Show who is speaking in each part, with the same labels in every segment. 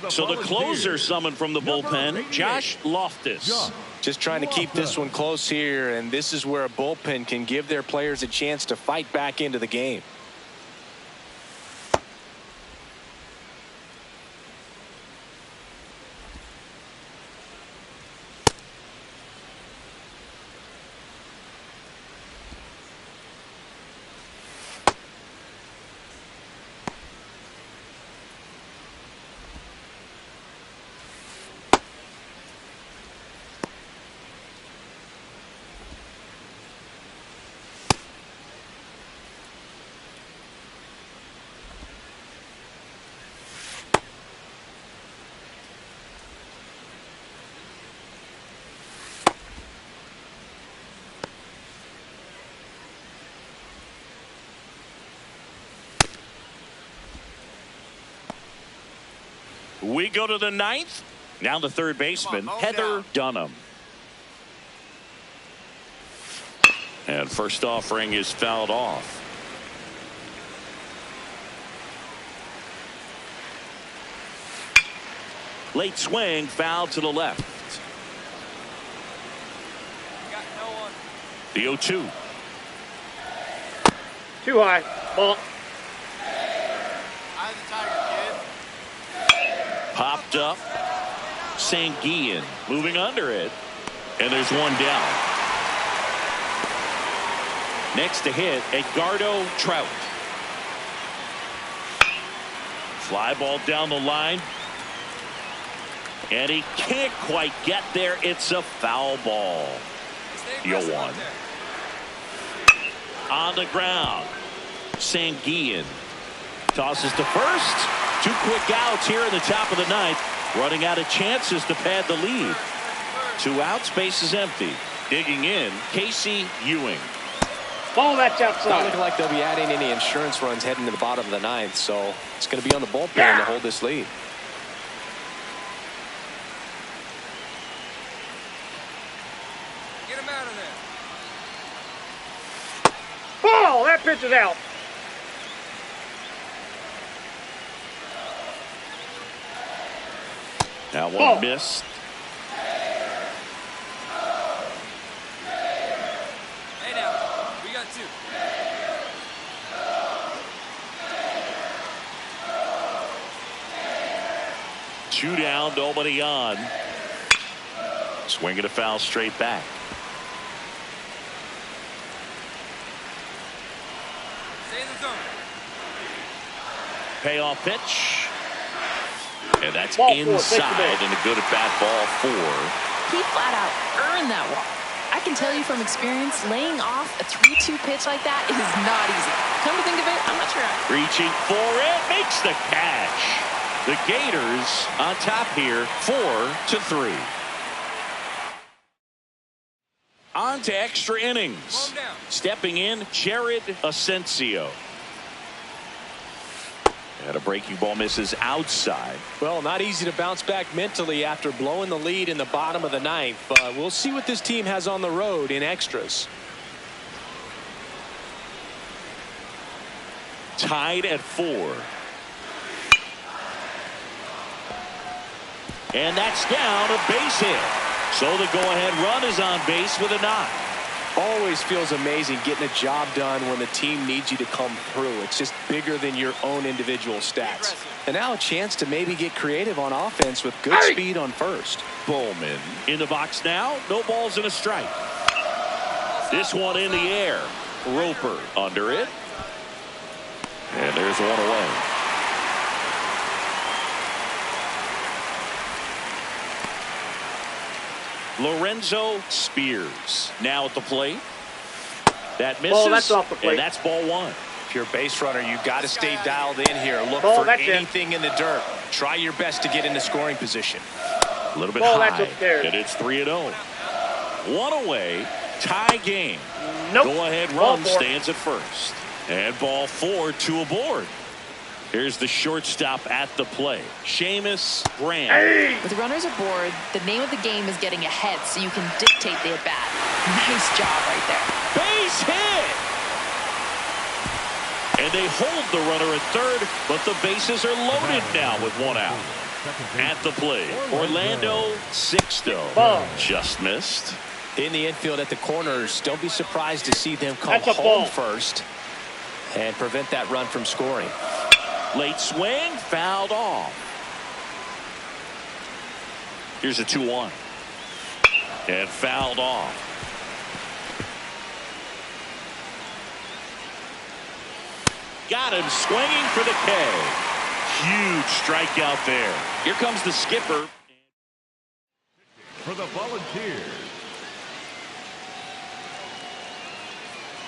Speaker 1: So the closer summoned from the bullpen, Josh Loftus.
Speaker 2: Just trying to keep this one close here, and this is where a bullpen can give their players a chance to fight back into the game.
Speaker 1: We go to the ninth. Now the third baseman, Heather Dunham. And first offering is fouled off. Late swing, foul to the left. The 0-2.
Speaker 3: Too high. Ball.
Speaker 1: Popped up. Sanguillen moving under it. And there's one down. Next to hit, Edgardo Trout. Fly ball down the line. And he can't quite get there. It's a foul ball. The 0-1. On the ground. Sanguillen tosses to first. 2 quick outs here in the top of the ninth. Running out of chances to pad the lead. 2 outs, base is empty. Digging in, Casey Ewing.
Speaker 3: Ball, that's outside.
Speaker 2: Not looking like they'll be adding any insurance runs heading to the bottom of the ninth, so it's going to be on the bullpen to hold this lead.
Speaker 4: Get him out of there.
Speaker 3: Ball, that pitch is out.
Speaker 1: Now one missed.
Speaker 4: Hey now, we got 2.
Speaker 1: 2 down, nobody on. Swinging a foul straight back.
Speaker 4: Stay in the zone.
Speaker 1: Payoff pitch. And that's
Speaker 3: Ball
Speaker 1: inside and a good at bat, ball 4.
Speaker 5: He flat out earned that walk. I can tell you from experience, laying off a 3-2 pitch like that is not easy. Come to think of it, I'm not sure.
Speaker 1: Reaching for it, makes the catch. The Gators on top here, 4-3. On to extra innings. Stepping in, Jared Asensio. And a breaking ball misses outside.
Speaker 2: Well, not easy to bounce back mentally after blowing the lead in the bottom of the ninth, but we'll see what this team has on the road in extras.
Speaker 1: Tied at 4. And that's down, a base hit. So the go-ahead run is on base with a knock.
Speaker 2: Always feels amazing getting a job done when the team needs you to come through. It's just bigger than your own individual stats. And now a chance to maybe get creative on offense with good speed on first.
Speaker 1: Bowman in the box now. No balls and a strike. This one in the air. Roper under it. And there's one away. Lorenzo Spears now at the plate. That misses.
Speaker 3: That's off the plate.
Speaker 1: And that's ball 1.
Speaker 2: If you're a base runner, you've got to stay dialed in here. Look for anything in the dirt. Try your best to get into scoring position.
Speaker 1: A little bit high. And it's 3-0. 1 away. Tie game.
Speaker 3: Nope.
Speaker 1: Go ahead run stands at first. And ball 4, 2 aboard. Here's the shortstop at the play, Seamus Graham.
Speaker 3: Hey.
Speaker 5: With runners aboard, the name of the game is getting ahead so you can dictate the at-bat. Nice job right there.
Speaker 1: Base hit! And they hold the runner at third, but the bases are loaded now with one out. At the plate, Orlando Sixto. Just missed.
Speaker 2: In the infield at the corners, don't be surprised to see them come home
Speaker 3: ball.
Speaker 2: first and prevent that run from scoring.
Speaker 1: Late swing, fouled off. Here's a 2-1. And fouled off. Got him swinging for the K. Huge strikeout there. Here comes the skipper.
Speaker 6: For the Volunteers,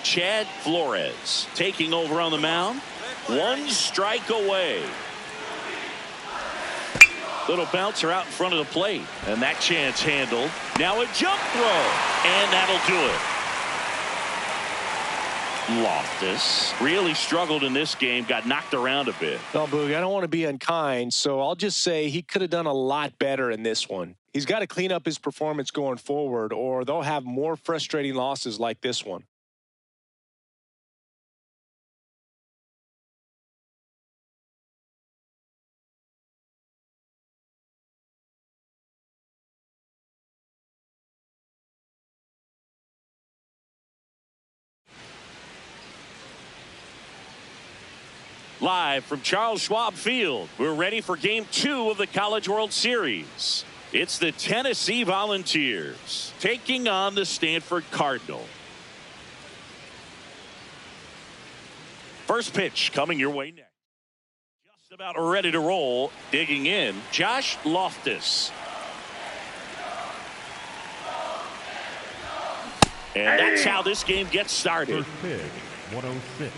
Speaker 1: Chad Flores taking over on the mound. One strike away. Little bouncer out in front of the plate. And that chance handled. Now a jump throw. And that'll do it. Loftus really struggled in this game. Got knocked around a bit.
Speaker 2: Well, Boog, I don't want to be unkind, so I'll just say he could have done a lot better in this one. He's got to clean up his performance going forward, or they'll have more frustrating losses like this one.
Speaker 1: Live from Charles Schwab Field, we're ready for Game 2 of the College World Series. It's the Tennessee Volunteers taking on the Stanford Cardinal. First pitch coming your way next. Just about ready to roll. Digging in, Josh Loftus. And that's how this game gets started.
Speaker 6: first pitch, 106.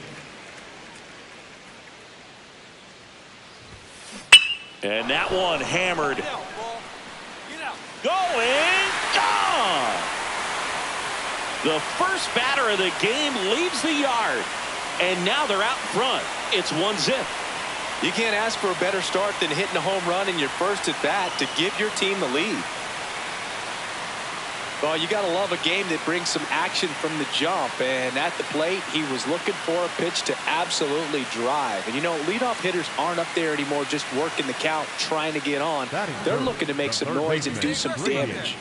Speaker 1: And that one hammered.
Speaker 4: Get out, ball. Get out.
Speaker 1: Going, gone. The first batter of the game leaves the yard. And now they're out in front. It's 1-0.
Speaker 2: You can't ask for a better start than hitting a home run in your first at bat to give your team the lead. Well, you got to love a game that brings some action from the jump. And at the plate, he was looking for a pitch to absolutely drive. And, you know, leadoff hitters aren't up there anymore just working the count, trying to get on. They're looking to make some noise and do some damage.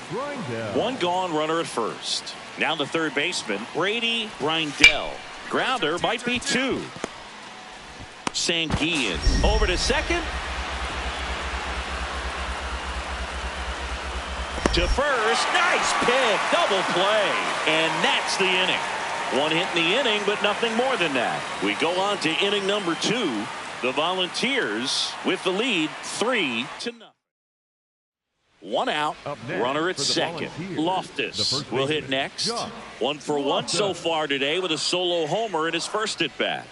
Speaker 1: One gone runner at first. Now the third baseman, Brady Brindell. Grounder might be two. Sanguillen over to second. To first, nice pick, double play, and that's the inning. One hit in the inning, but nothing more than that. We go on to inning number 2. The Volunteers with the lead 3-0. One out, runner at second. Loftus will hit next. 1 for 1 so far today with a solo homer in his first at bat.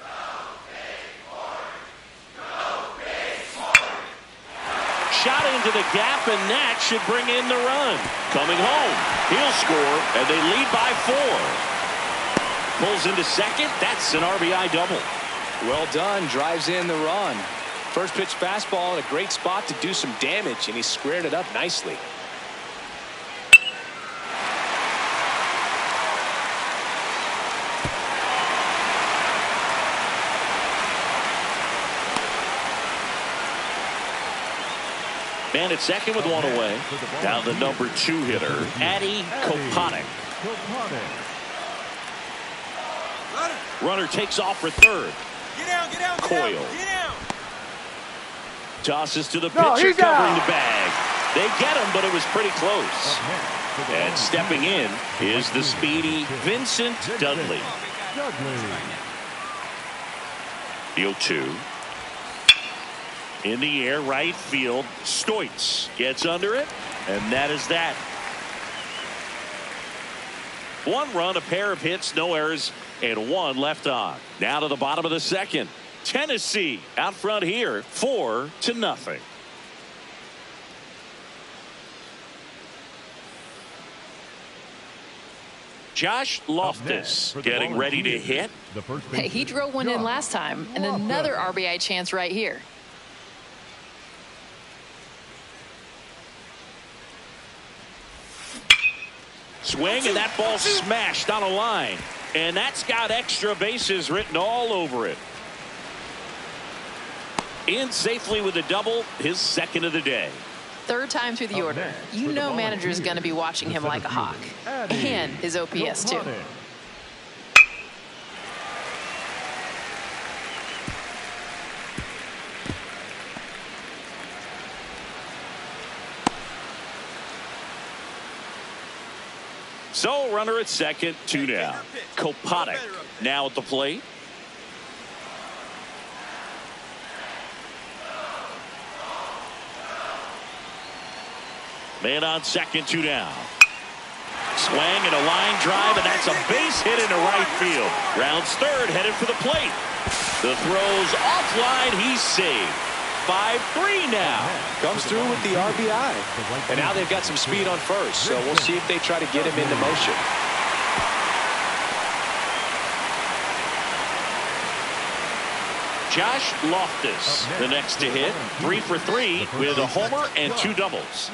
Speaker 1: Shot into the gap, and that should bring in the run. Coming home, he'll score, and they lead by 4. Pulls into second. That's an RBI double.
Speaker 2: Well done. Drives in the run. First pitch fastball in a great spot to do some damage, and he squared it up nicely.
Speaker 1: Man at second with one away. Down the number 2 hitter, Addy Koponic. Runner takes off for third.
Speaker 4: Get down, get down,
Speaker 1: Coyle.
Speaker 4: get down.
Speaker 1: Tosses to the pitcher covering the bag. They get him, but it was pretty close. And stepping in is the speedy Vincent Dudley. The 0-2. In the air, right field. Stoitz gets under it, and that is that. 1 run, a pair of hits, no errors, and 1 left on. Now to the bottom of the second. Tennessee out front here, 4-0. Josh Loftus getting ready to hit.
Speaker 5: Hey, he drove one in last time, and another RBI chance right here.
Speaker 1: Swing, and that ball smashed on a line. And that's got extra bases written all over it. In safely with a double, his second of the day.
Speaker 5: Third time through the order. You know manager's going to be watching him like a hawk. And his OPS, too.
Speaker 1: So, runner at second, 2 down. Koponic now at the plate. Man on second, 2 down. Swing and a line drive, and that's a base hit into right field. Rounds third, headed for the plate. The throw's offline, he's saved. 5-3 now.
Speaker 2: Comes through with the RBI. And now they've got some speed on first, so we'll see if they try to get him into motion.
Speaker 1: Josh Loftus, the next to hit. 3 for 3 with a homer and 2 doubles.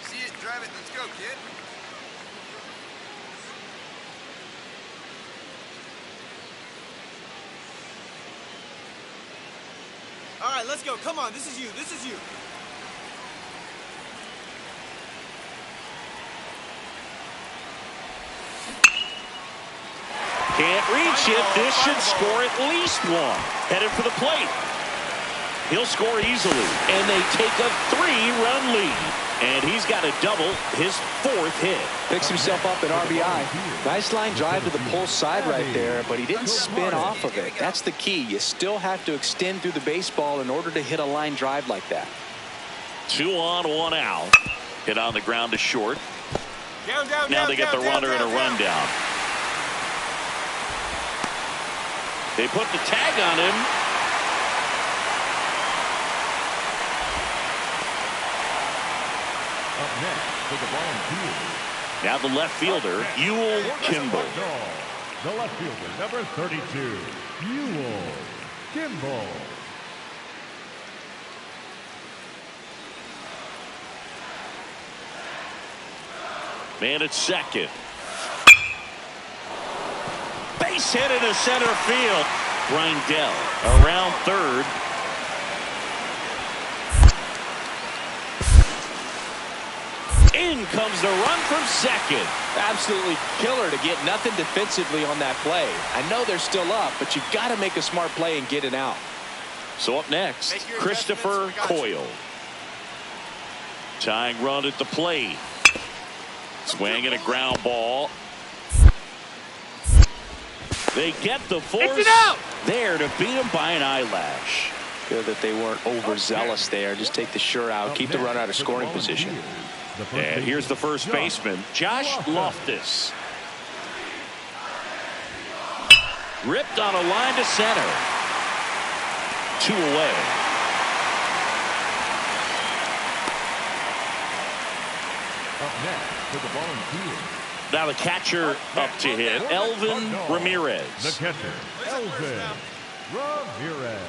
Speaker 4: See it, drive it, let's go, kid. All right, let's go. Come on, this is you. This is you.
Speaker 1: Can't reach it. This should score at least 1. Headed for the plate. He'll score easily, and they take a 3-run lead. And he's got a double, his 4th hit.
Speaker 2: Picks himself up an RBI. Nice line drive to the pull side right there, but he didn't spin off of it. That's the key. You still have to extend through the baseball in order to hit a line drive like that.
Speaker 1: 2 on, 1 out. Hit on the ground to short. Now they get the runner in a rundown. They put the tag on him.
Speaker 6: Up next for the Volunteers.
Speaker 1: Now the left fielder, Ewell Kimball.
Speaker 6: The left fielder, number 32, Ewell Kimball.
Speaker 1: Man at second. Base hit into center field. Grindell around third. In comes the run from second.
Speaker 2: Absolutely killer to get nothing defensively on that play. I know they're still up, but you've got to make a smart play and get it out.
Speaker 1: So up next, Christopher Coyle. Tying run at the plate. Swing and a ground ball. They get the force there to beat him by an eyelash.
Speaker 2: Good that they weren't overzealous there. Just take the sure out, keep the run out of scoring position.
Speaker 1: And here's the first baseman, Josh Loftus. Ripped on a line to center. 2 away.
Speaker 6: Up next for the Volunteers.
Speaker 1: Now the catcher up to hit, Elvin Ramirez.
Speaker 6: The catcher, Elvin Ramirez.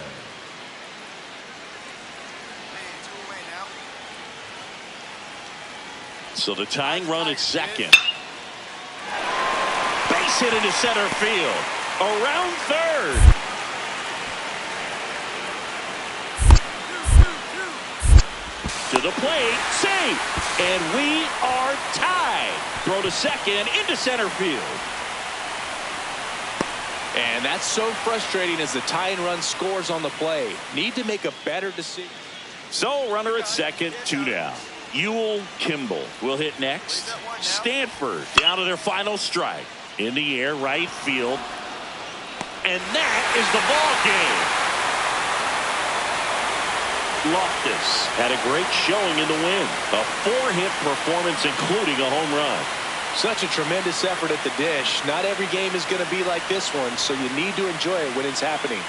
Speaker 1: So the tying run at second. Base hit into center field. Around third. To the plate. Safe. And we are tied. Throw to second into center field.
Speaker 2: And that's so frustrating as the tie and run scores on the play. Need to make a better decision.
Speaker 1: So runner at second, 2 down. Ewell Kimball will hit next. Stanford down to their final strike. In the air, right field. And that is the ball game. Loftus had a great showing in the win. A 4-hit performance, including a home run.
Speaker 2: Such a tremendous effort at the dish. Not every game is going to be like this one, so you need to enjoy it when it's happening.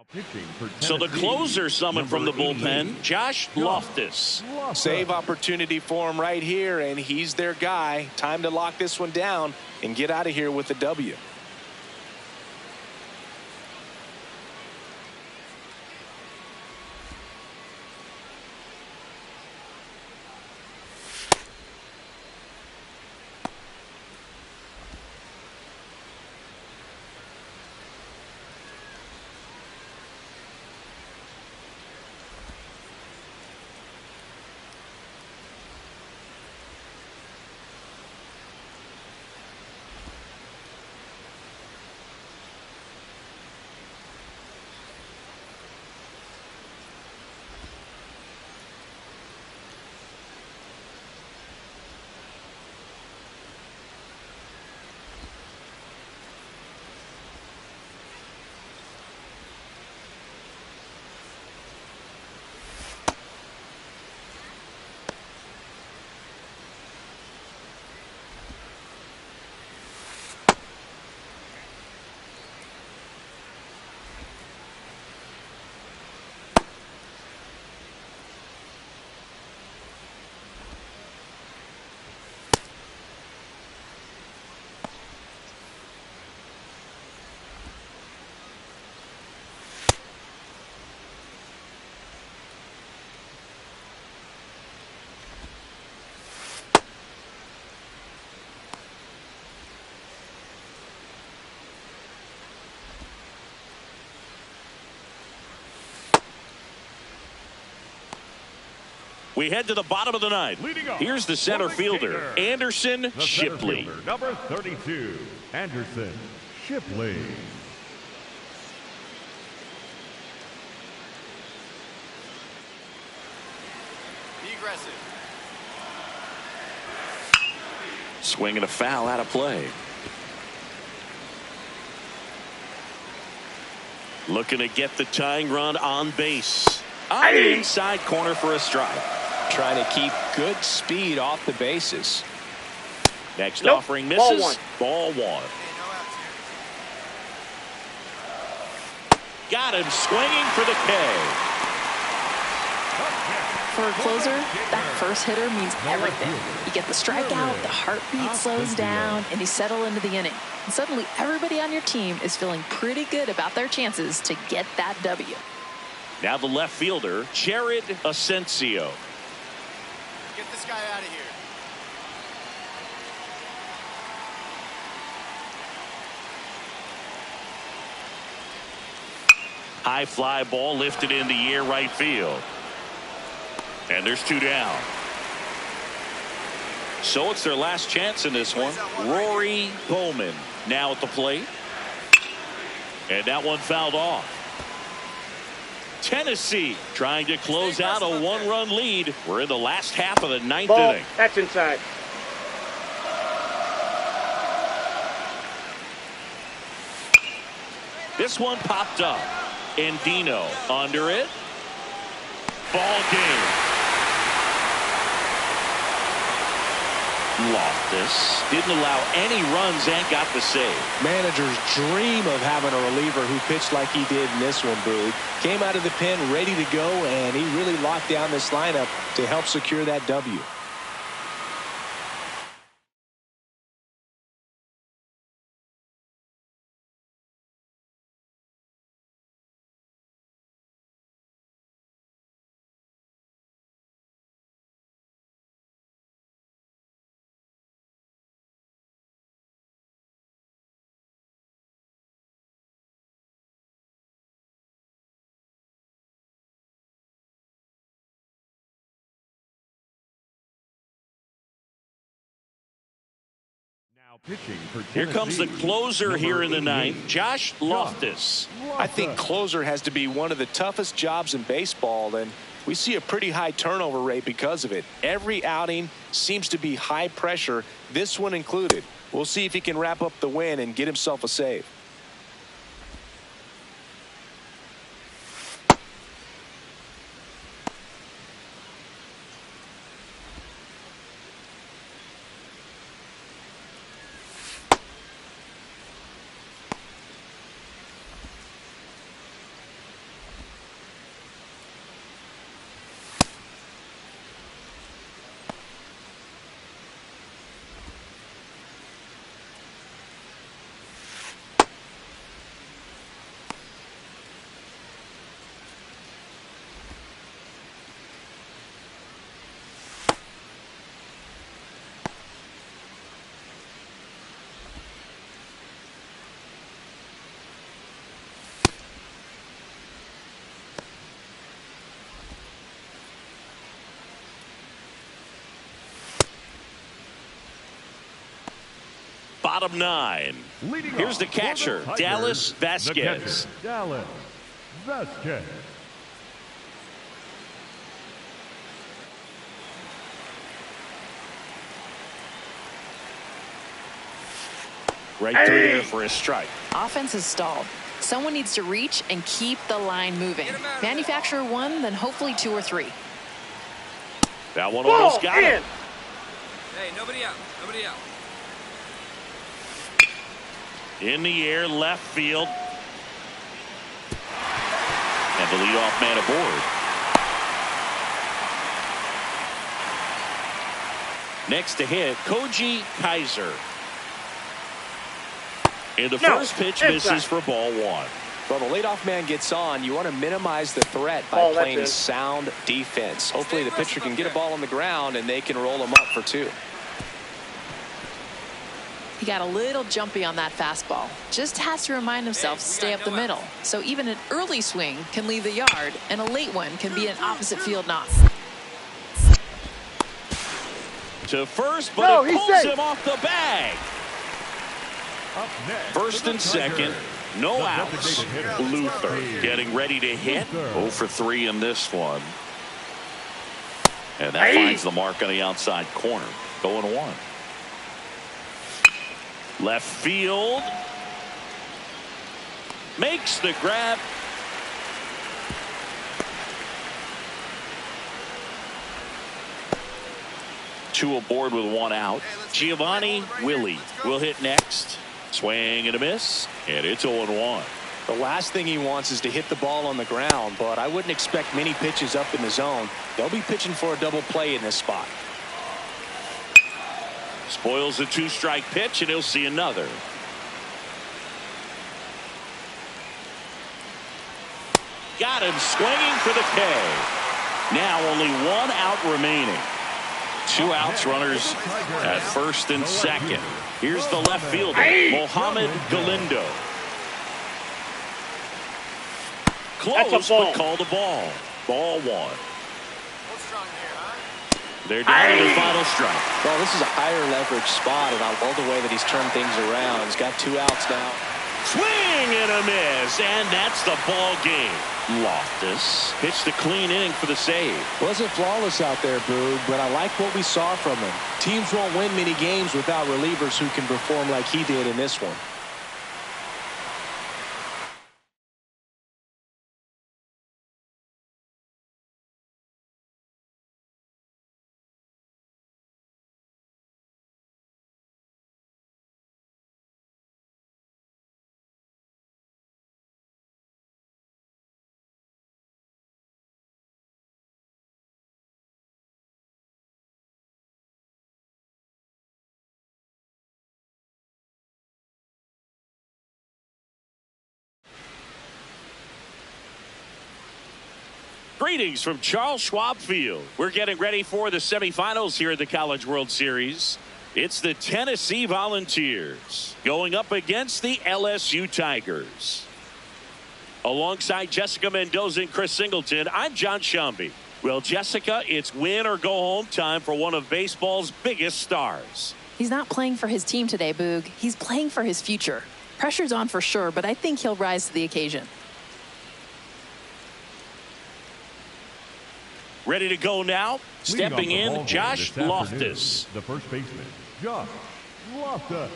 Speaker 6: Pitching for
Speaker 1: So the
Speaker 6: Tennessee,
Speaker 1: closer summoned from the
Speaker 6: number
Speaker 1: bullpen,
Speaker 6: 88,
Speaker 1: Josh Loftus.
Speaker 2: Save opportunity for him right here, and he's their guy. Time to lock this one down and get out of here with a W.
Speaker 1: We head to the bottom of the ninth. Here's the center fielder, Anderson Shipley.
Speaker 6: Number 32, Anderson Shipley.
Speaker 4: Be aggressive.
Speaker 1: Swinging a foul out of play. Looking to get the tying run on base. On the inside corner for a strike.
Speaker 2: Trying to keep good speed off the bases.
Speaker 1: Next
Speaker 3: Nope.
Speaker 1: offering
Speaker 3: Ball
Speaker 1: misses.
Speaker 3: one.
Speaker 1: Ball one.
Speaker 4: Hey, no outs here.
Speaker 1: Got him swinging for the K.
Speaker 5: For a closer, that first hitter means everything. You get the strikeout, the heartbeat slows down, and you settle into the inning. And suddenly, everybody on your team is feeling pretty good about their chances to get that W.
Speaker 1: Now the left fielder, Jared Asensio.
Speaker 4: Get this guy out of here.
Speaker 1: High fly ball lifted in the air right field. And there's two down. So it's their last chance in this one. Rory Bowman now at the plate. And that one fouled off. Tennessee trying to close out a one-run lead. We're in the last half of the ninth
Speaker 3: Ball.
Speaker 1: inning.
Speaker 3: That's inside.
Speaker 1: This one popped up. And Dino under it. Ball game. Loftus didn't allow any runs and got the save.
Speaker 2: Managers dream of having a reliever who pitched like he did in this one, Boog. Came out of the pen ready to go, and he really locked down this lineup to help secure that W.
Speaker 6: Now pitching for
Speaker 1: Here comes the
Speaker 6: Tennessee,
Speaker 1: closer here in the
Speaker 6: number
Speaker 1: ninth,
Speaker 6: 88,
Speaker 1: Josh Loftus.
Speaker 2: I think closer has to be one of the toughest jobs in baseball, and we see a pretty high turnover rate because of it. Every outing seems to be high pressure, this one included. We'll see if he can wrap up the win and get himself a save.
Speaker 1: Bottom 9. Here's the catcher, Dallas Vasquez.
Speaker 6: Dallas Vasquez.
Speaker 1: Right through there for a strike.
Speaker 5: Offense is stalled. Someone needs to reach and keep the line moving. Manufacturer 1, then hopefully 2 or 3.
Speaker 1: That one almost got him.
Speaker 4: Hey, nobody out. Nobody out.
Speaker 1: In the air, left field. And the leadoff man aboard. Next to hit, Koji Kaiser. And the first pitch misses for ball 1.
Speaker 2: Well, the leadoff man gets on. You want to minimize the threat by playing sound defense. Hopefully the pitcher can get a ball on the ground and they can roll him up for 2.
Speaker 5: He got a little jumpy on that fastball. Just has to remind himself to stay up the middle. So even an early swing can leave the yard, and a late one can be an opposite field knock.
Speaker 1: To first, but it pulls him off the bag. First and second, no outs. Luther getting ready to hit. 0 for 3 in this one. And that finds the mark on the outside corner. 0-1. Left field. Makes the grab. Two aboard with 1 out. Giovanni Willie will hit next. Swing and a miss, and it's 0-1.
Speaker 2: The last thing he wants is to hit the ball on the ground, but I wouldn't expect many pitches up in the zone. They'll be pitching for a double play in this spot.
Speaker 1: Spoils a 2-strike pitch, and he'll see another. Got him swinging for the K. Now only 1 out remaining. 2 outs, runners at first and second. Here's the left fielder, Mohamed Galindo. Close, but called a ball. Ball 1. They're down to the final strike.
Speaker 2: Well, this is a higher leverage spot, and I love the way that he's turned things around. He's got 2 outs now.
Speaker 1: Swing and a miss, and that's the ball game. Loftus pitched a clean inning for the save.
Speaker 2: Wasn't flawless out there, Boog, but I like what we saw from him. Teams won't win many games without relievers who can perform like he did in this one.
Speaker 1: Greetings from Charles Schwab Field. We're getting ready for the semifinals here at the College World Series. It's the Tennessee Volunteers going up against the LSU Tigers. Alongside Jessica Mendoza and Chris Singleton, I'm John Shambi. Well, Jessica, it's win or go home time for one of baseball's biggest stars.
Speaker 5: He's not playing for his team today, Boog. He's playing for his future. Pressure's on for sure, but I think he'll rise to the occasion.
Speaker 1: Ready to go now. Stepping in, Josh Loftus.
Speaker 6: The first baseman, Josh Loftus.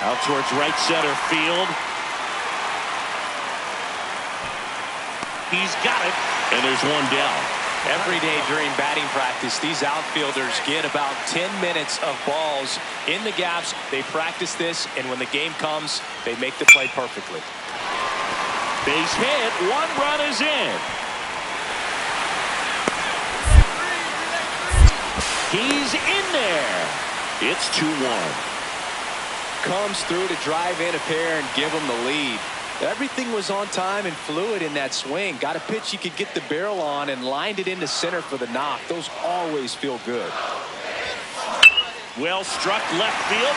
Speaker 1: Out towards right center field. He's got it, and there's 1 down.
Speaker 2: Every day during batting practice, these outfielders get about 10 minutes of balls in the gaps. They practice this, and when the game comes, they make the play perfectly.
Speaker 1: Base hit. 1 run is in. He's in there. It's 2-1.
Speaker 2: Comes through to drive in a pair and give them the lead. Everything was on time and fluid in that swing. Got a pitch he could get the barrel on and lined it into center for the knock. Those always feel good.
Speaker 1: Well struck left field.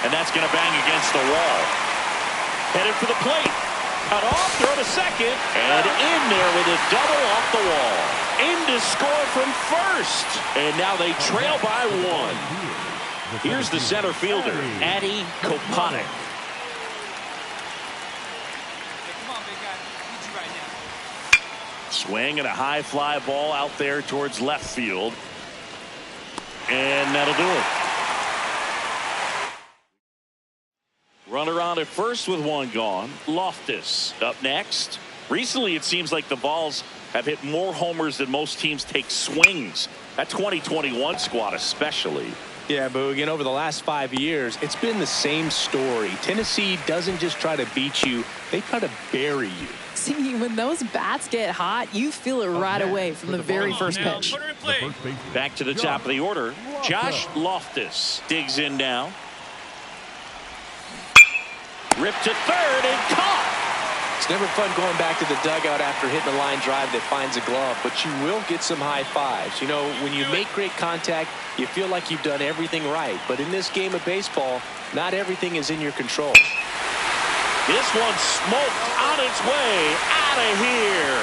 Speaker 1: And that's going to bang against the wall. Headed for the plate. Cut off, throw to second, and in there with a double off the wall. In to score from first, and now they trail by one. Here's the center fielder, Addy Kopanek. Swing and a high fly ball out there towards left field, and that'll do it. Runner on at first with one gone. Loftus up next. Recently, it seems like the Vols have hit more homers than most teams take swings. That 2021 squad especially.
Speaker 2: Yeah, Boog, over the last 5 years, it's been the same story. Tennessee doesn't just try to beat you, they try to bury you.
Speaker 5: See, when those bats get hot, you feel it right away from the very first pitch.
Speaker 1: Back to the top of the order. Josh Loftus digs in now. Ripped to third and caught.
Speaker 2: It's never fun going back to the dugout after hitting a line drive that finds a glove, but you will get some high fives. You know, when you make great contact, you feel like you've done everything right. But in this game of baseball, not everything is in your control.
Speaker 1: This one smoked on its way out of here.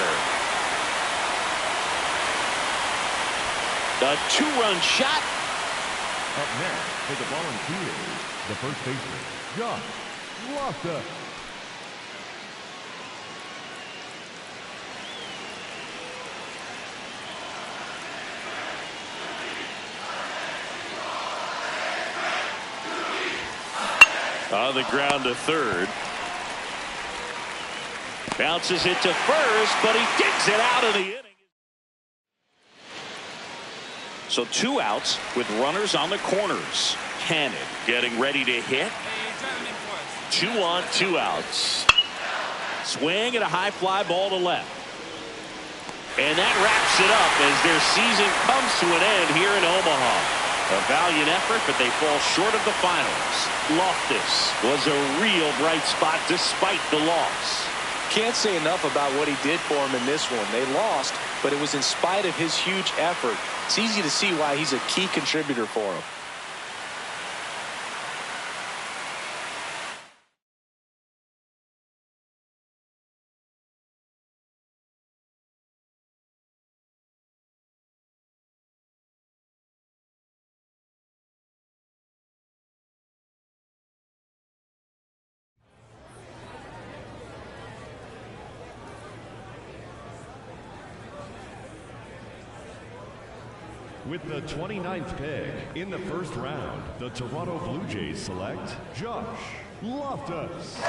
Speaker 1: A two-run shot.
Speaker 6: Up next for the Volunteers, the first baseman, Josh Loftus.
Speaker 1: On the ground to third. Bounces it to first, but he digs it out of the inning. So 2 outs with runners on the corners. Cannon getting ready to hit. 2 on, 2 outs. Swing and a high fly ball to left. And that wraps it up as their season comes to an end here in Omaha. A valiant effort, but they fall short of the finals. Loftus was a real bright spot despite the loss.
Speaker 2: Can't say enough about what he did for him in this one. They lost, but it was in spite of his huge effort. It's easy to see why he's a key contributor for him.
Speaker 6: With the 29th pick in the first round, the Toronto Blue Jays select Josh Loftus.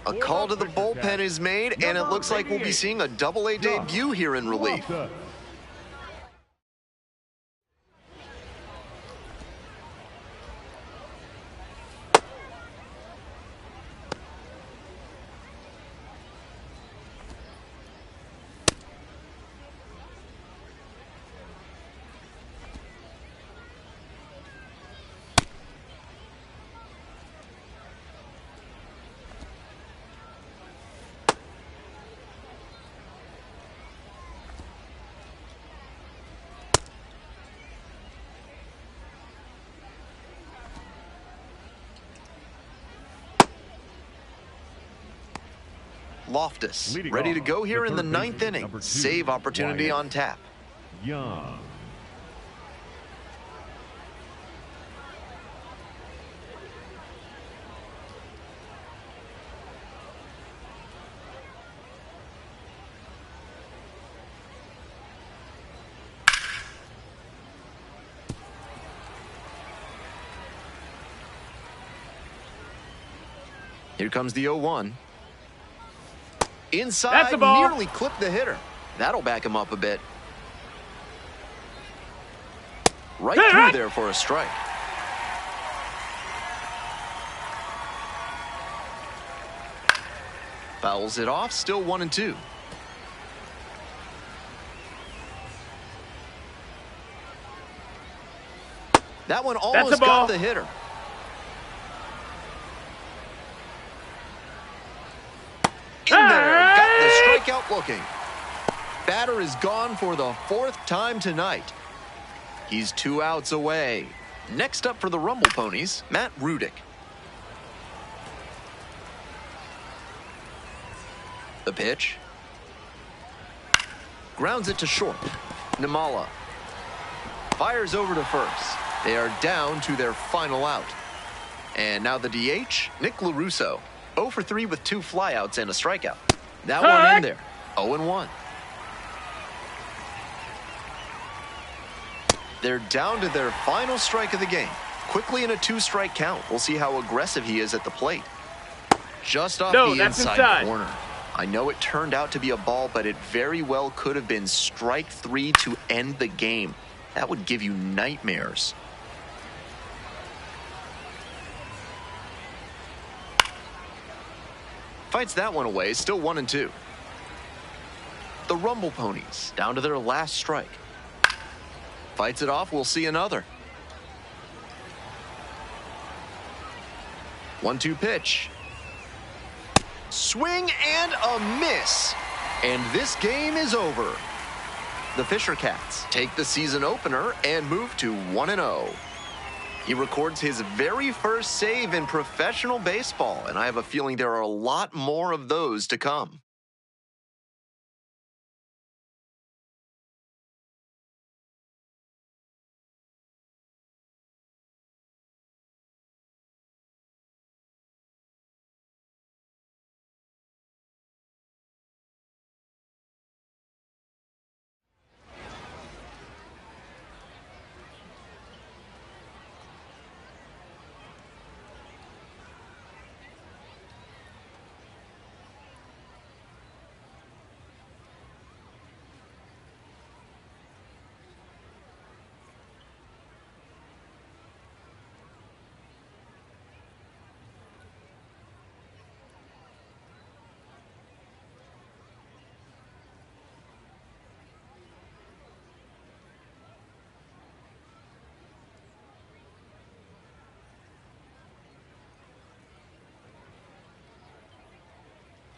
Speaker 7: A call to the bullpen is made, and it looks like we'll be seeing a Double-A debut here in relief. Loftus, ready to go here in the ninth inning. Save opportunity on tap.
Speaker 6: Young.
Speaker 7: Here comes the 0-1. Inside, nearly clipped the hitter. That'll back him up a bit. Right through there for a strike. Fouls it off, still 1-2. That one almost got the hitter. In there, got the strikeout looking. Batter is gone for the fourth time tonight. He's 2 outs away. Next up for the Rumble Ponies, Matt Rudick. The pitch. Grounds it to short. Nimala fires over to first. They are down to their final out. And now the DH, Nick LaRusso. 0 for 3 with 2 flyouts and a strikeout. That one in there. 0-1. They're down to their final strike of the game. Quickly in a 2-strike count. We'll see how aggressive he is at the plate. Just off the inside corner. I know it turned out to be a ball, but it very well could have been strike 3 to end the game. That would give you nightmares. Fights that one away, still 1-2. The Rumble Ponies, down to their last strike. Fights it off, we'll see another. 1-2 pitch. Swing and a miss. And this game is over. The Fisher Cats take the season opener and move to 1-0. He records his very first save in professional baseball, and I have a feeling there are a lot more of those to come.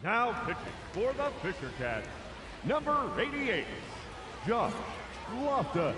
Speaker 6: Now pitching for the Fisher Cats, number 88, Josh Loftus.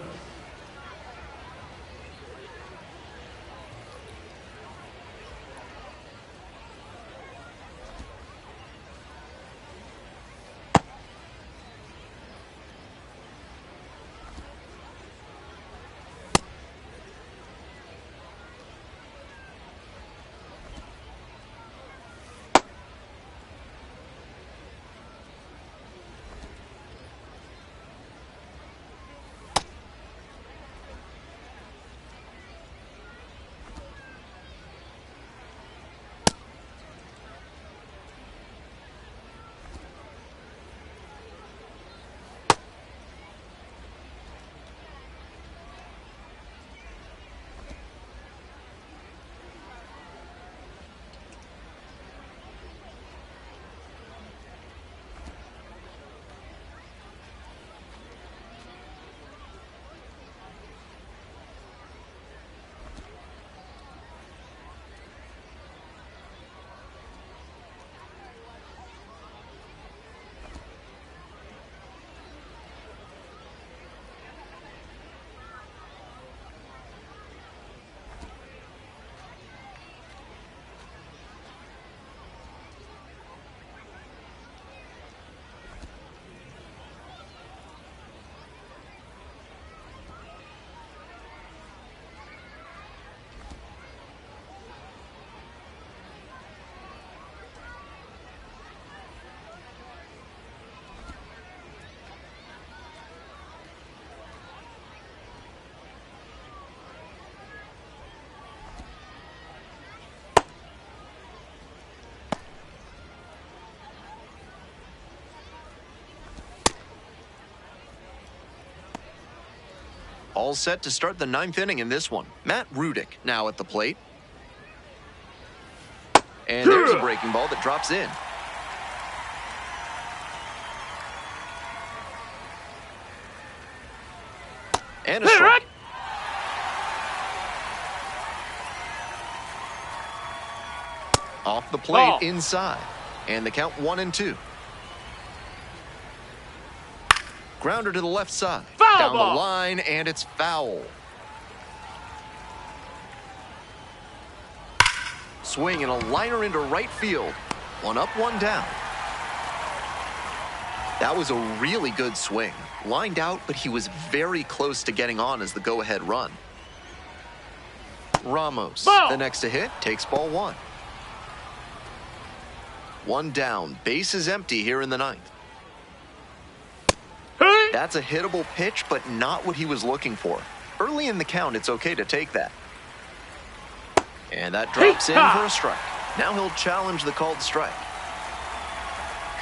Speaker 7: All set to start the 9th inning in this one. Matt Rudick now at the plate. And there's a breaking ball that drops in. And a strike. Off the plate inside. And the count 1-2. Grounder to the left side. Down the line, and it's foul. Swing and a liner into right field. 1 up, 1 down. That was a really good swing. Lined out, but he was very close to getting on as the go-ahead run. Ramos, the next to hit, takes ball 1. 1 down. Base is empty here in the 9th. That's a hittable pitch, but not what he was looking for. Early in the count, it's okay to take that. And that drops in for a strike. Now he'll challenge the called strike.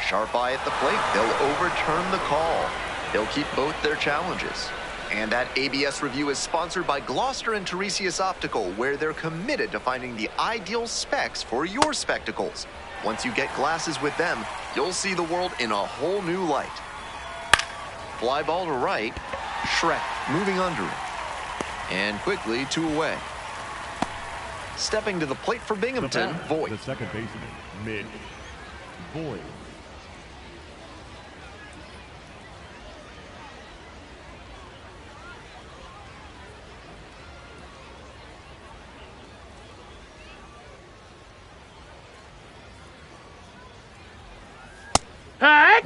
Speaker 7: Sharp eye at the plate. They'll overturn the call. They'll keep both their challenges. And that ABS review is sponsored by Gloucester and Tiresias Optical, where they're committed to finding the ideal specs for your spectacles. Once you get glasses with them, you'll see the world in a whole new light. Fly ball to right. Shrek moving under it. And quickly 2 away. Stepping to the plate for Binghamton, Voigt.
Speaker 6: The second baseman, Mitch Voigt.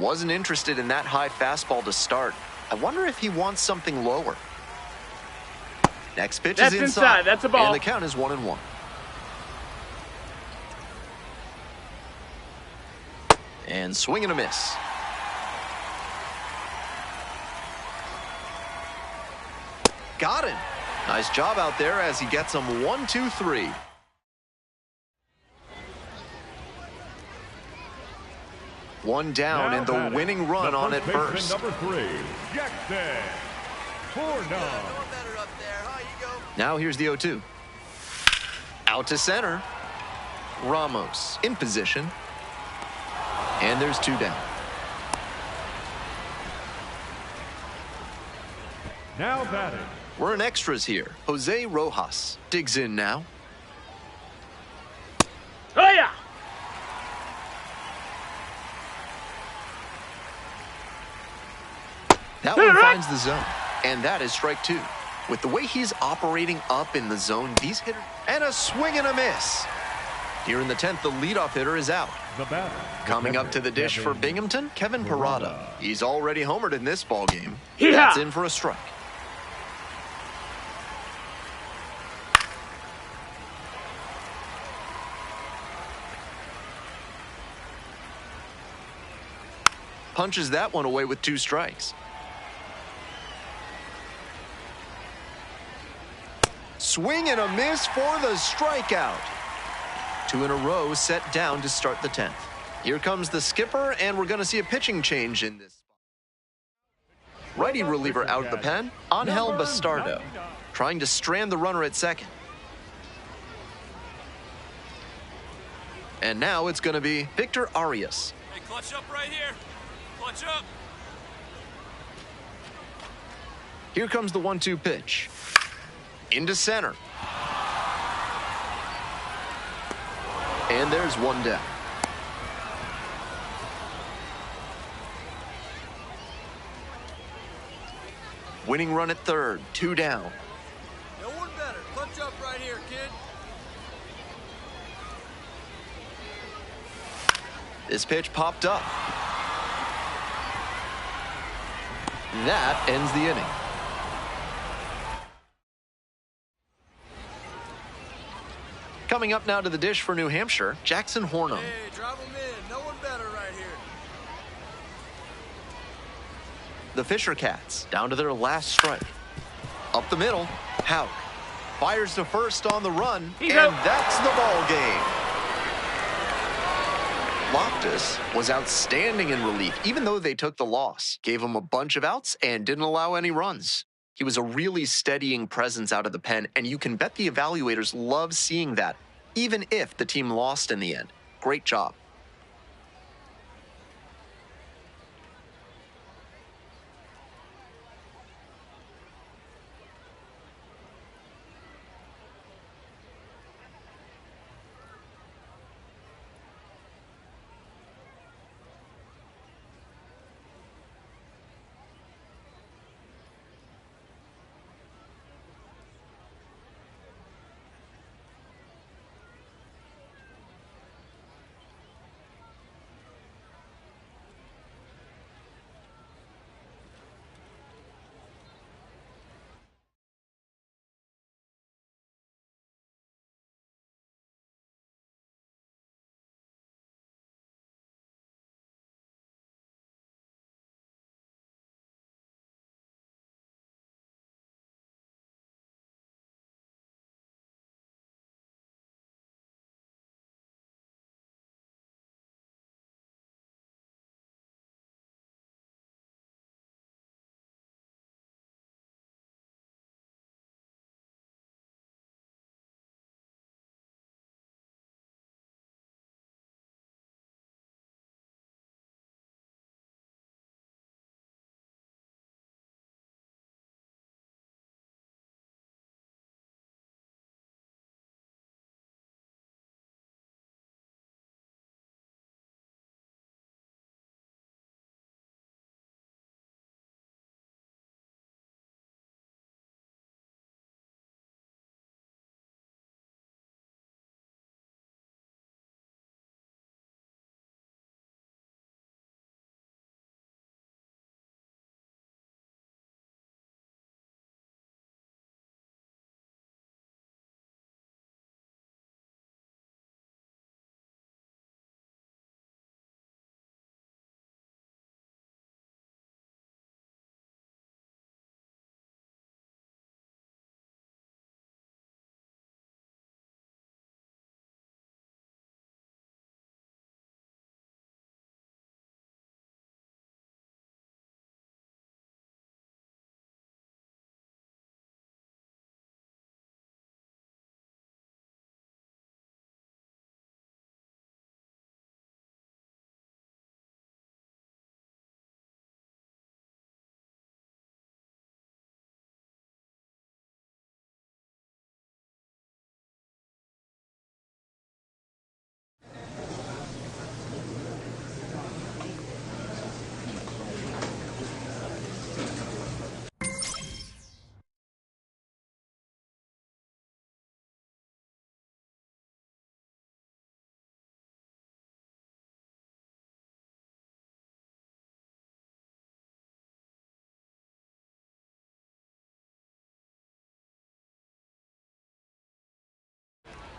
Speaker 7: Wasn't interested in that high fastball to start. I wonder if he wants something lower. Next pitch is inside.
Speaker 3: That's a ball.
Speaker 7: And the count is 1-1. And swing and a miss. Got him. Nice job out there as he gets him 1, 2, 3. One down
Speaker 6: Now
Speaker 7: and the winning run on at first.
Speaker 6: Number 3, Jackson Horner.
Speaker 7: Now here's the 0-2. Out to center. Ramos in position. And there's 2 down.
Speaker 6: Now batting.
Speaker 7: We're in extras here. Jose Rojas digs in now.
Speaker 3: Oh, yeah.
Speaker 7: That one finds the zone. And that is strike 2. With the way he's operating up in the zone, these hitters... And a swing and a miss. Here in the 10th, the leadoff hitter is out.
Speaker 6: The batter.
Speaker 7: Coming up to the dish for Binghamton, Kevin Parada. He's already homered in this ballgame.
Speaker 3: Yeah.
Speaker 7: That's in for a strike. Punches that one away with 2 strikes. Swing and a miss for the strikeout. 2 in a row set down to start the 10th. Here comes the skipper, and we're going to see a pitching change in this spot. Righty reliever out of the pen, Angel Bastardo, trying to strand the runner at second. And now it's going to be Victor Arias.
Speaker 8: Hey, clutch up right here. Clutch up.
Speaker 7: Here comes the 1-2 pitch. Into center. And there's 1 down. Winning run at third, 2 down.
Speaker 8: No one better. Clutch up right here, kid.
Speaker 7: This pitch popped up. That ends the inning. Coming up now to the dish for New Hampshire, Jackson Horner.
Speaker 8: Hey, drive them in. No one better right here.
Speaker 7: The Fisher Cats down to their last strike. Up the middle, Hauk fires to first on the run, and that's the ball game. Loftus was outstanding in relief, even though they took the loss. Gave him a bunch of outs and didn't allow any runs. He was a really steadying presence out of the pen, and you can bet the evaluators love seeing that, even if the team lost in the end. Great job.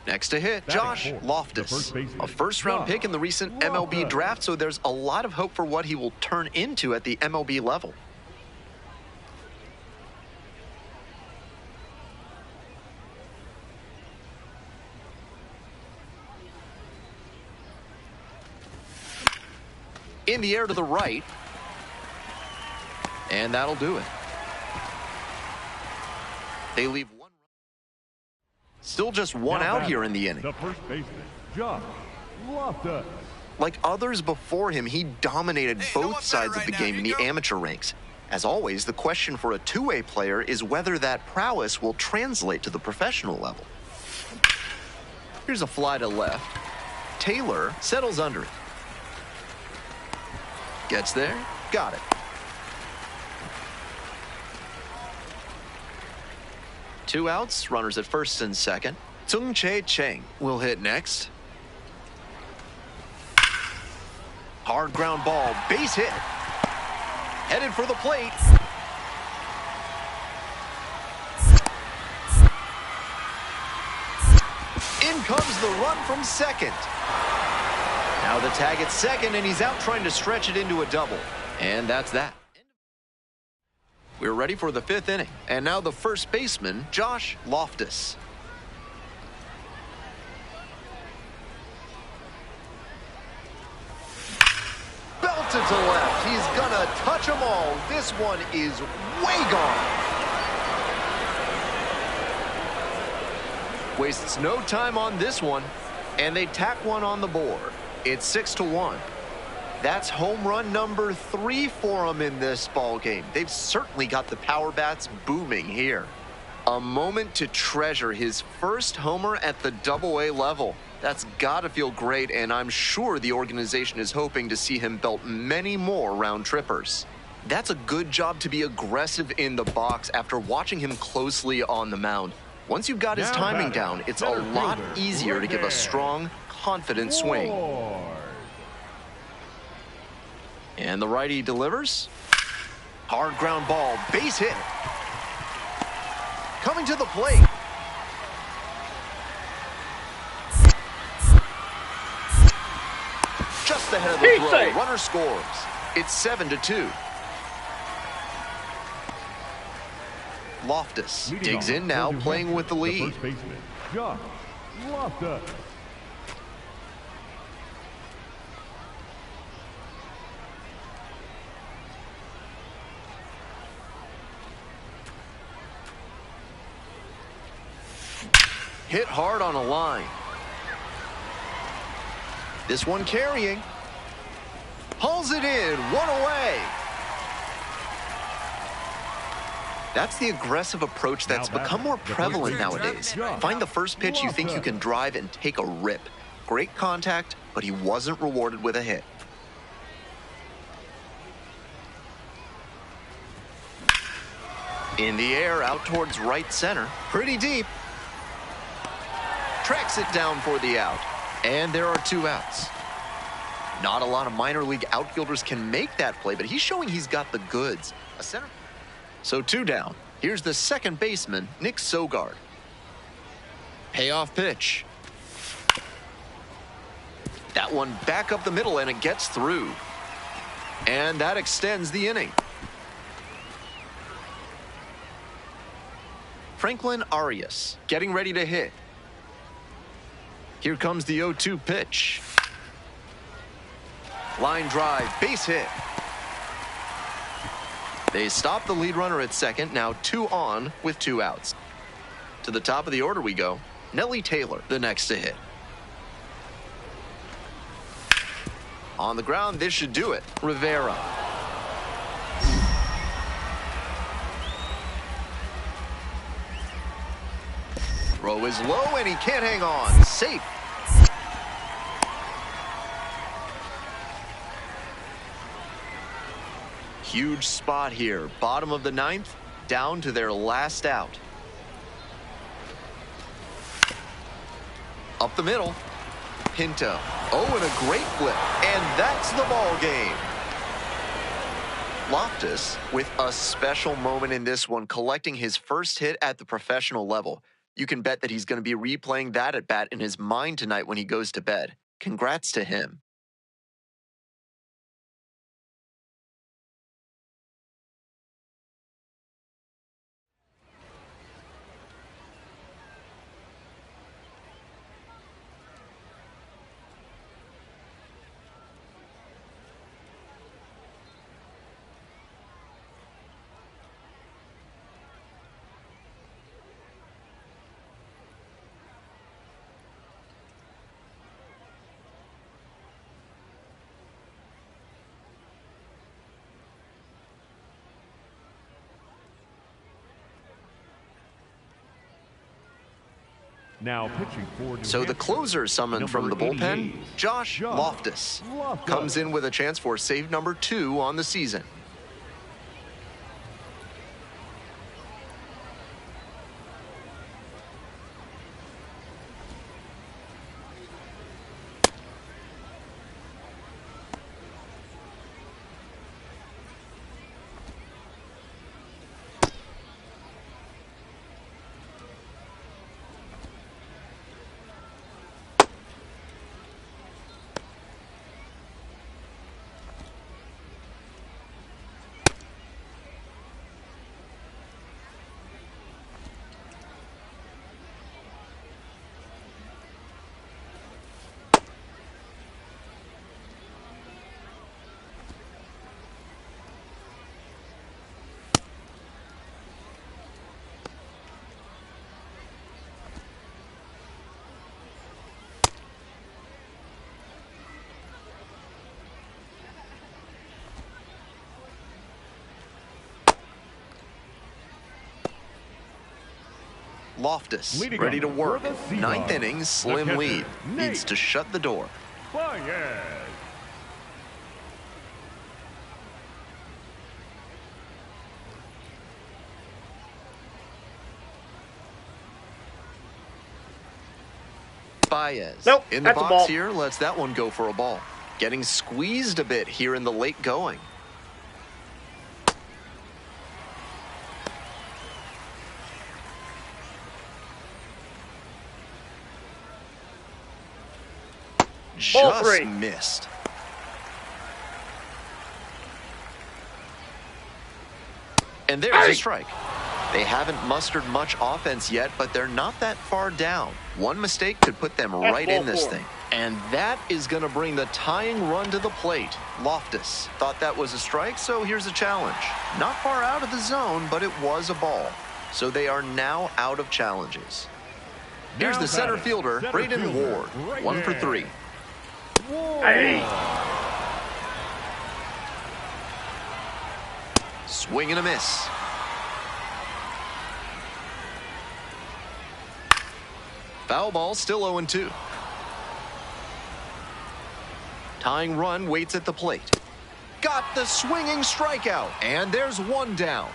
Speaker 7: Next to hit, Josh Loftus, a first-round pick in the recent MLB draft, so there's a lot of hope for what he will turn into at the MLB level. In the air to the right, and that'll do it. They leave one. Still just one out here in the inning.
Speaker 6: The first baseman, Josh Loftus.
Speaker 7: Like others before him, he dominated both sides of the game in the amateur ranks. As always, the question for a two-way player is whether that prowess will translate to the professional level. Here's a fly to left. Taylor settles under it. Gets there, got it. Two outs, runners at first and second. Tsung-Che Cheng will hit next. Hard ground ball, base hit. Headed for the plate. In comes the run from second. Now the tag at second, and he's out trying to stretch it into a double. And that's that. We're ready for the fifth inning. And now the first baseman, Josh Loftus. Belted to left. He's gonna touch them all. This one is way gone. Wastes no time on this one, and they tack one on the board. It's 6-1. That's home run number 3 for them in this ball game. They've certainly got the power bats booming here. A moment to treasure, his first homer at the Double-A level. That's got to feel great, and I'm sure the organization is hoping to see him belt many more round trippers. That's a good job to be aggressive in the box after watching him closely on the mound. Once you've got his timing down, it's a lot easier to give a strong, confident swing. And the righty delivers. Hard ground ball, base hit. Coming to the plate. Just ahead of the throw, runner scores. It's 7-2. Loftus digs in now, playing with the lead.
Speaker 6: First baseman, Josh Loftus.
Speaker 7: Hit hard on a line. This one carrying. Hauls it in, one away. That's the aggressive approach that's become more prevalent nowadays. Find the first pitch you think you can drive and take a rip. Great contact, but he wasn't rewarded with a hit. In the air, out towards right center. Pretty deep. Tracks it down for the out. And there are 2 outs. Not a lot of minor league outfielders can make that play, but he's showing he's got the goods. A center. So 2 down. Here's the second baseman, Nick Sogard. Payoff pitch. That one back up the middle, and it gets through. And that extends the inning. Franklin Arias getting ready to hit. Here comes the 0-2 pitch. Line drive, base hit. They stop the lead runner at second, now 2 on with 2 outs. To the top of the order we go. Nelly Taylor, the next to hit. On the ground, this should do it. Rivera. Throw is low, and he can't hang on. Safe. Huge spot here. Bottom of the 9th, down to their last out. Up the middle. Pinto. Oh, and a great flip. And that's the ball game. Loftus with a special moment in this one, collecting his first hit at the professional level. You can bet that he's going to be replaying that at bat in his mind tonight when he goes to bed. Congrats to him.
Speaker 6: Now pitching for
Speaker 7: So the closer summoned from the bullpen, Josh Loftus, comes in with a chance for save number 2 on the season. Loftus,
Speaker 6: Leading
Speaker 7: ready to
Speaker 6: off
Speaker 7: work.
Speaker 6: for the Seahawks,
Speaker 7: Ninth inning, slim
Speaker 6: catcher,
Speaker 7: lead.
Speaker 6: Nate
Speaker 7: Needs to shut the door. Baez.
Speaker 3: Nope,
Speaker 7: In the
Speaker 3: that's a
Speaker 7: box
Speaker 3: ball.
Speaker 7: here, lets that one go for a ball. Getting squeezed a bit here in the late going. Just missed. And there's a strike. They haven't mustered much offense yet, but they're not that far down. One mistake could put them right in this thing. And that is going to bring the tying run to the plate. Loftus thought that was a strike, so here's a challenge. Not far out of the zone, but it was a ball. So they are now out of challenges. Here's the center fielder, Braden Ward. 1 for 3.
Speaker 3: Hey.
Speaker 7: Swing and a miss. Foul ball, still 0-2. Tying run waits at the plate. Got the swinging strikeout, and there's one down.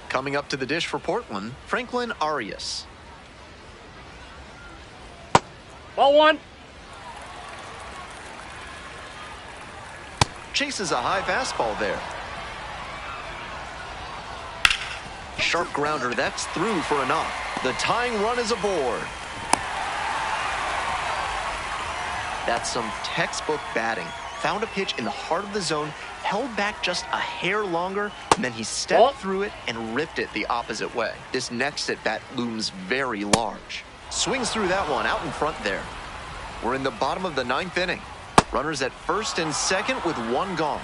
Speaker 7: Coming up to the dish for Portland, Franklin Arias.
Speaker 3: Ball one.
Speaker 7: Chases a high fastball there. Sharp grounder, that's through for a knock. The tying run is aboard. That's some textbook batting. Found a pitch in the heart of the zone, held back just a hair longer, and then he stepped through it and ripped it the opposite way. This next at-bat looms very large. Swings through that one out in front there. We're in the bottom of the 9th inning. Runners at first and second with one gone.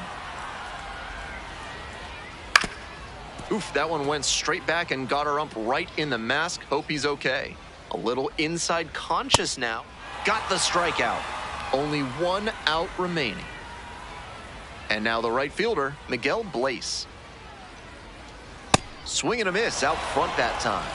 Speaker 7: Oof, that one went straight back and got our ump right in the mask. Hope he's okay. A little inside conscious now. Got the strikeout. Only one out remaining. And now the right fielder, Miguel Blaise. Swing and a miss out front that time.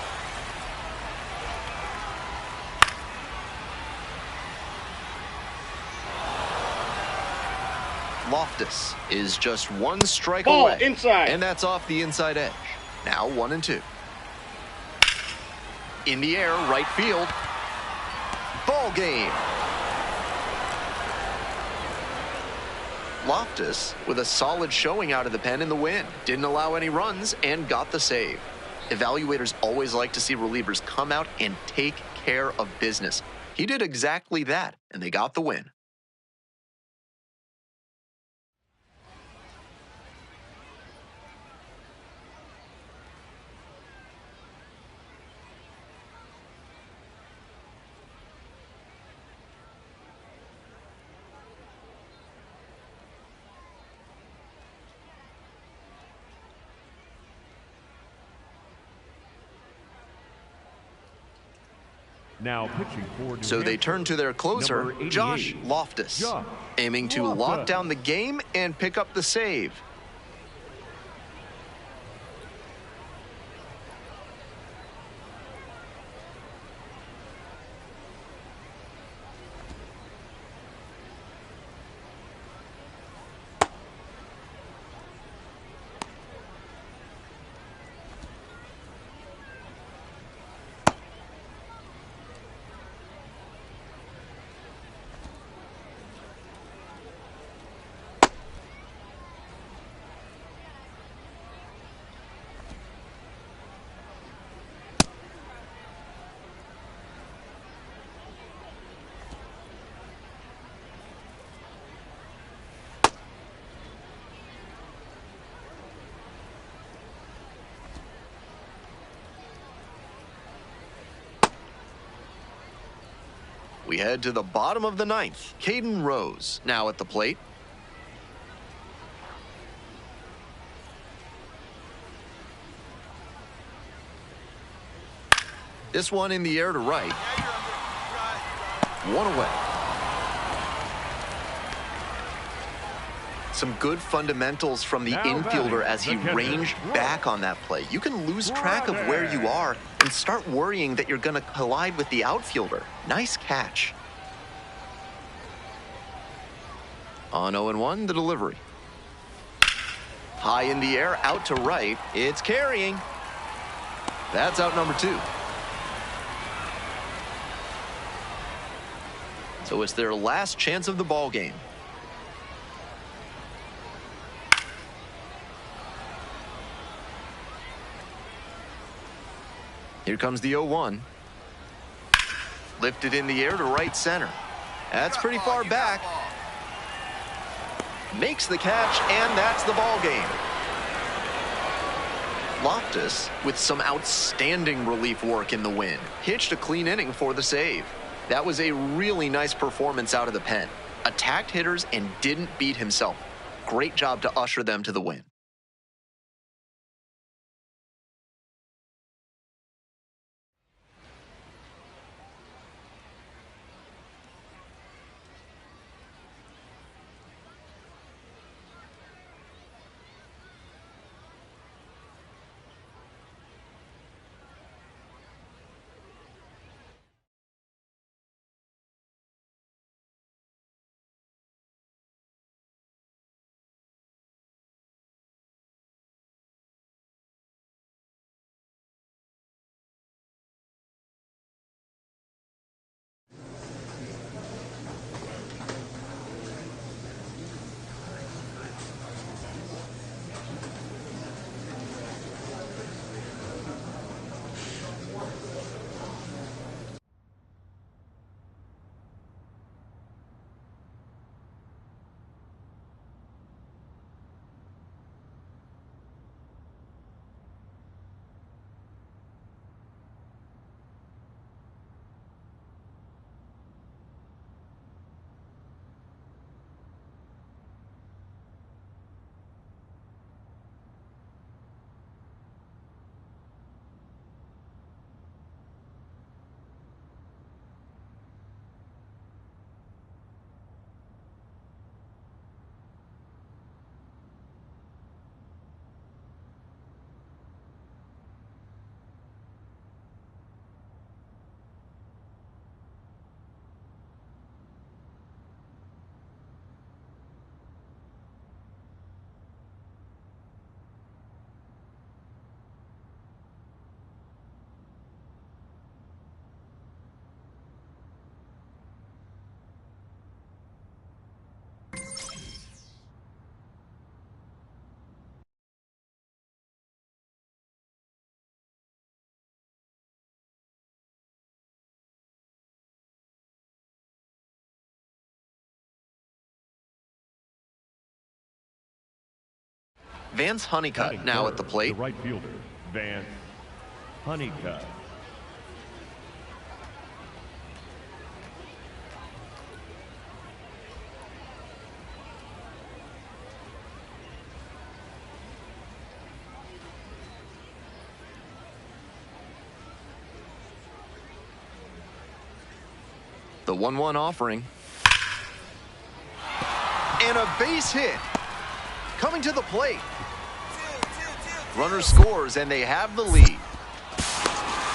Speaker 7: Loftus is just one strike away.
Speaker 3: Inside.
Speaker 7: And that's off the inside edge. Now 1-2. In the air, right field. Ball game. Loftus with a solid showing out of the pen in the win. Didn't allow any runs and got the save. Evaluators always like to see relievers come out and take care of business. He did exactly that, and they got the win.
Speaker 6: Now pitching for
Speaker 7: So they turn to their closer, Josh Loftus, aiming to lock down the game and pick up the save. We head to the bottom of the 9th. Caden Rose now at the plate. This one in the air to right. One away. Some good fundamentals from the infielder as he ranged back on that play. You can lose track of where you are and start worrying that you're going to collide with the outfielder. Nice catch. On 0-1, the delivery. High in the air, out to right. It's carrying. That's out number 2. So it's their last chance of the ball game. Here comes the 0-1. Lifted in the air to right center. That's pretty far back. Makes the catch, and that's the ball game. Loftus with some outstanding relief work in the win. Pitched a clean inning for the save. That was a really nice performance out of the pen. Attacked hitters and didn't beat himself. Great job to usher them to the win. Vance Honeycutt now at the plate.
Speaker 6: The right fielder, Vance Honeycutt.
Speaker 7: The 1-1 offering. And a base hit. Coming to the plate. Runner scores, and they have the lead.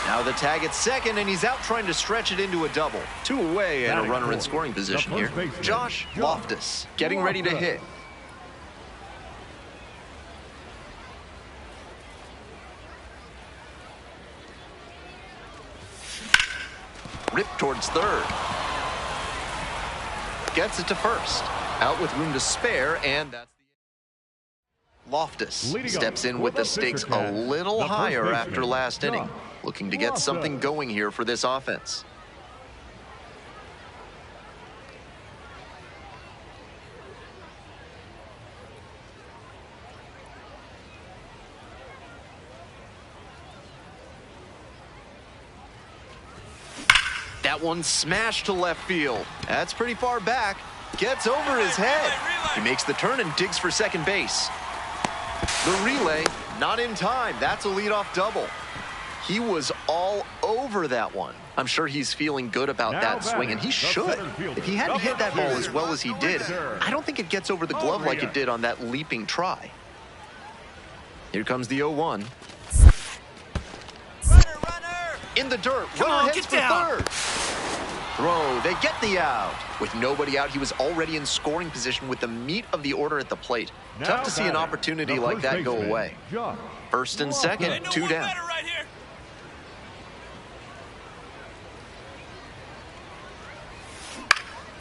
Speaker 7: Now the tag at second, and he's out trying to stretch it into a double. 2 away and a runner in scoring position here. Josh Loftus getting ready to hit. Ripped towards third. Gets it to first. Out with room to spare, and that's Loftus steps in with the stakes a little higher after last inning, looking to get something going here for this offense. That one smashed to left field. That's pretty far back. Gets over his head. He makes the turn and digs for second base. The relay, not in time. That's a leadoff double. He was all over that one. I'm sure he's feeling good about that swing, and he should. If he hadn't hit that ball as well as he did, I don't think it gets over the glove like it did on that leaping try. Here comes the 0-1.
Speaker 4: Runner!
Speaker 7: In the dirt,
Speaker 3: Come
Speaker 7: runner
Speaker 3: on,
Speaker 7: heads
Speaker 3: get
Speaker 7: for
Speaker 3: down.
Speaker 7: third. Throw, they get the out. With nobody out, he was already in scoring position with the meat of the order at the plate. Tough to see an opportunity like that go away. First and second, 2 down.
Speaker 8: Right here.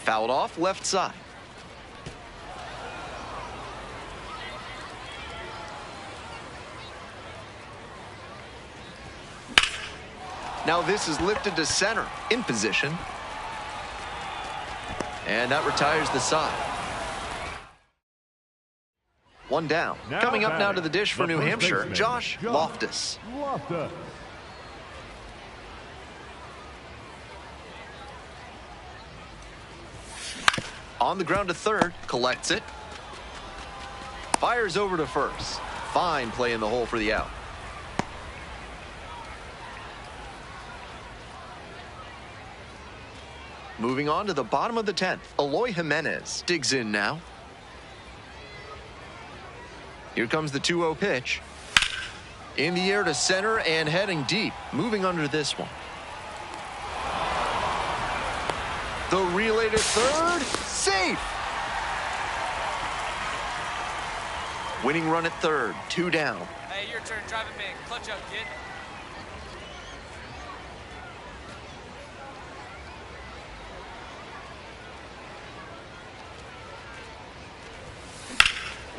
Speaker 7: Fouled off left side. Now this is lifted to center, in position. And that retires the side. 1 down. Coming up now to the dish for New Hampshire, Josh Loftus. On the ground to third, collects it. Fires over to first. Fine play in the hole for the out. Moving on to the bottom of the 10th, Eloy Jimenez digs in now. Here comes the 2-0 pitch. In the air to center and heading deep. Moving under this one. The relay to third. Safe. Winning run at third. 2 down.
Speaker 8: Hey, your turn. Drive him in. Clutch up, kid.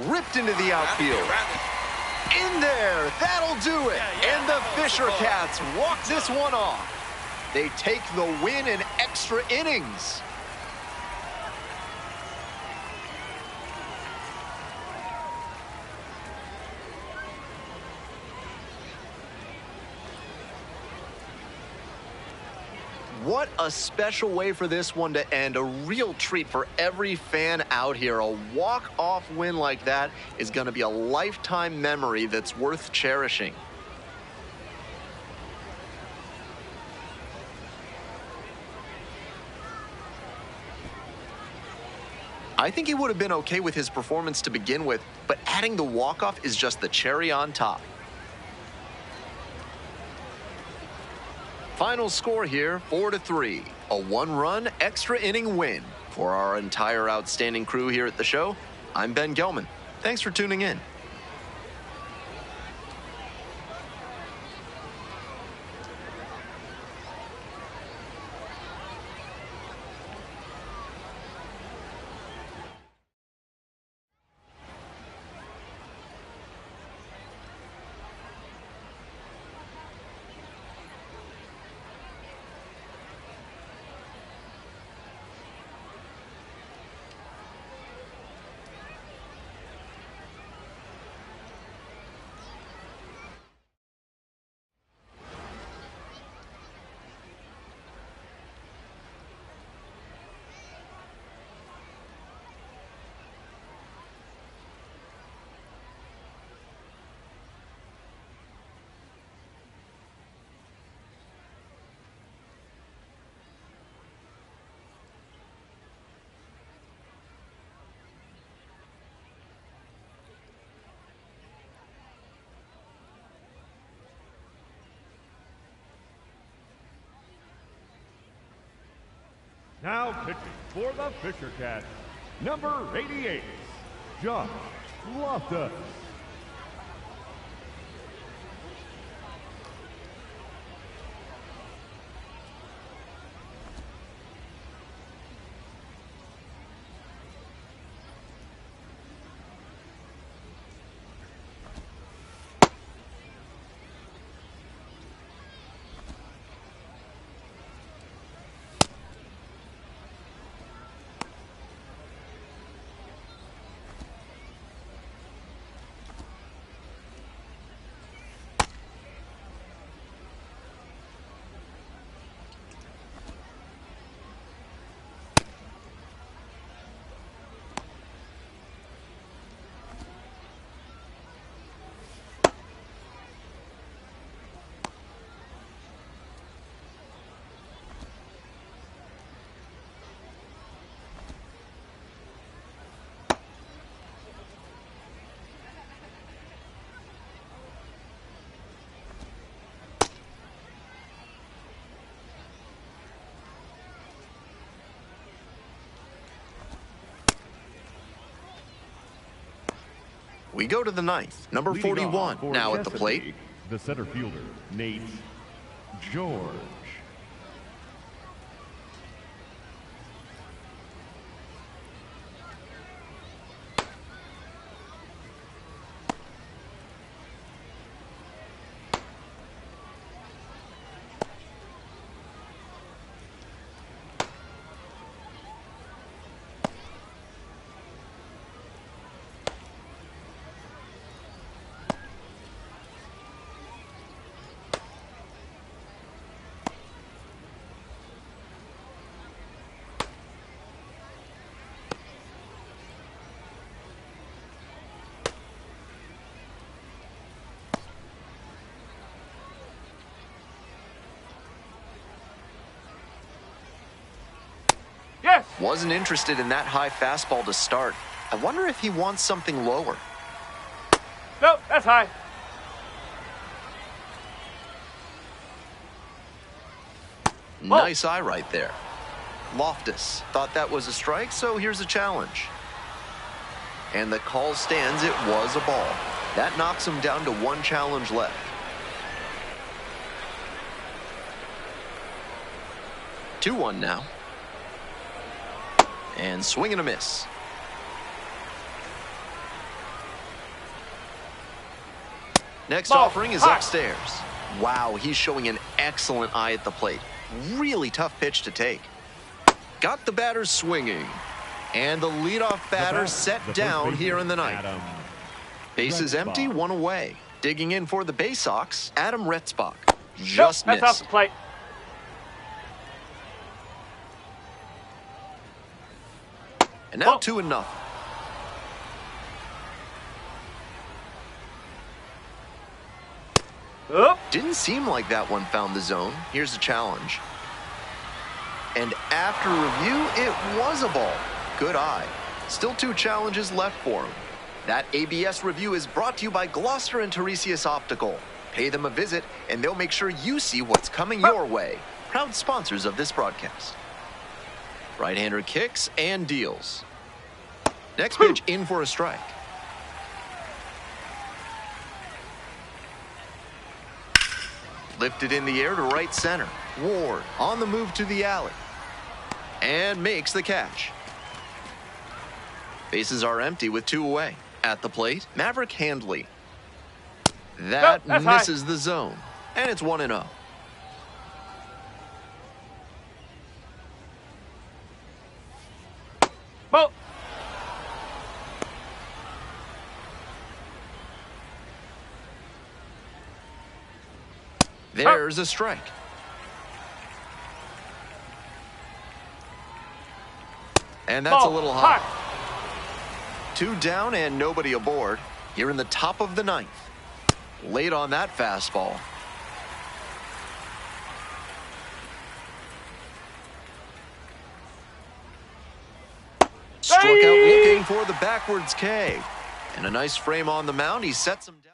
Speaker 7: Ripped into the outfield. In there. That'll do it. And the Fisher Cats walk this one off. They take the win in extra innings. What a special way for this one to end. A real treat for every fan out here. A walk-off win like that is going to be a lifetime memory that's worth cherishing. I think he would have been okay with his performance to begin with, but adding the walk-off is just the cherry on top. Final score here, 4-3. A 1-run extra inning win. For our entire outstanding crew here at the show, I'm Ben Gelman. Thanks for tuning in.
Speaker 6: Now pitching for the Fisher Cats, number 88, Josh Loftus.
Speaker 7: We go to the ninth. Number
Speaker 6: Leading
Speaker 7: 41
Speaker 6: off for
Speaker 7: now at the
Speaker 6: Chesapeake,
Speaker 7: plate.
Speaker 6: the center fielder, Nate George.
Speaker 3: Yes.
Speaker 7: Wasn't interested in that high fastball to start. I wonder if he wants something lower.
Speaker 3: Nope, that's high.
Speaker 7: Nice eye right there. Loftus thought that was a strike, so here's a challenge. And the call stands, it was a ball. That knocks him down to one challenge left. 2-1 now. And swing and a miss. Next offering is upstairs. Wow, he's showing an excellent eye at the plate. Really tough pitch to take. Got the batter swinging. And the leadoff batter set down here in the ninth. Bases empty, one away. Digging in for the Bay Sox, Adam Retzbach. Just
Speaker 3: That's off
Speaker 7: missed.
Speaker 3: the plate.
Speaker 7: And now 2-0.
Speaker 3: Up.
Speaker 7: Didn't seem like that one found the zone. Here's a challenge. And after review, it was a ball. Good eye. Still 2 challenges left for him. That ABS review is brought to you by Gloucester and Tiresias Optical. Pay them a visit, and they'll make sure you see what's coming your way. Proud sponsors of this broadcast. Right-hander kicks and deals. Next pitch in for a strike. Lifted in the air to right center. Ward on the move to the alley. And makes the catch. Bases are empty with 2 away. At the plate, Maverick Handley. That misses the zone. And it's 1-0.
Speaker 3: Ball.
Speaker 7: There's a strike. And that's a little high. 2 down and nobody aboard. Here in the top of the ninth. Late on that fastball. Struck out looking for the backwards K. And a nice frame on the mound. He sets him down.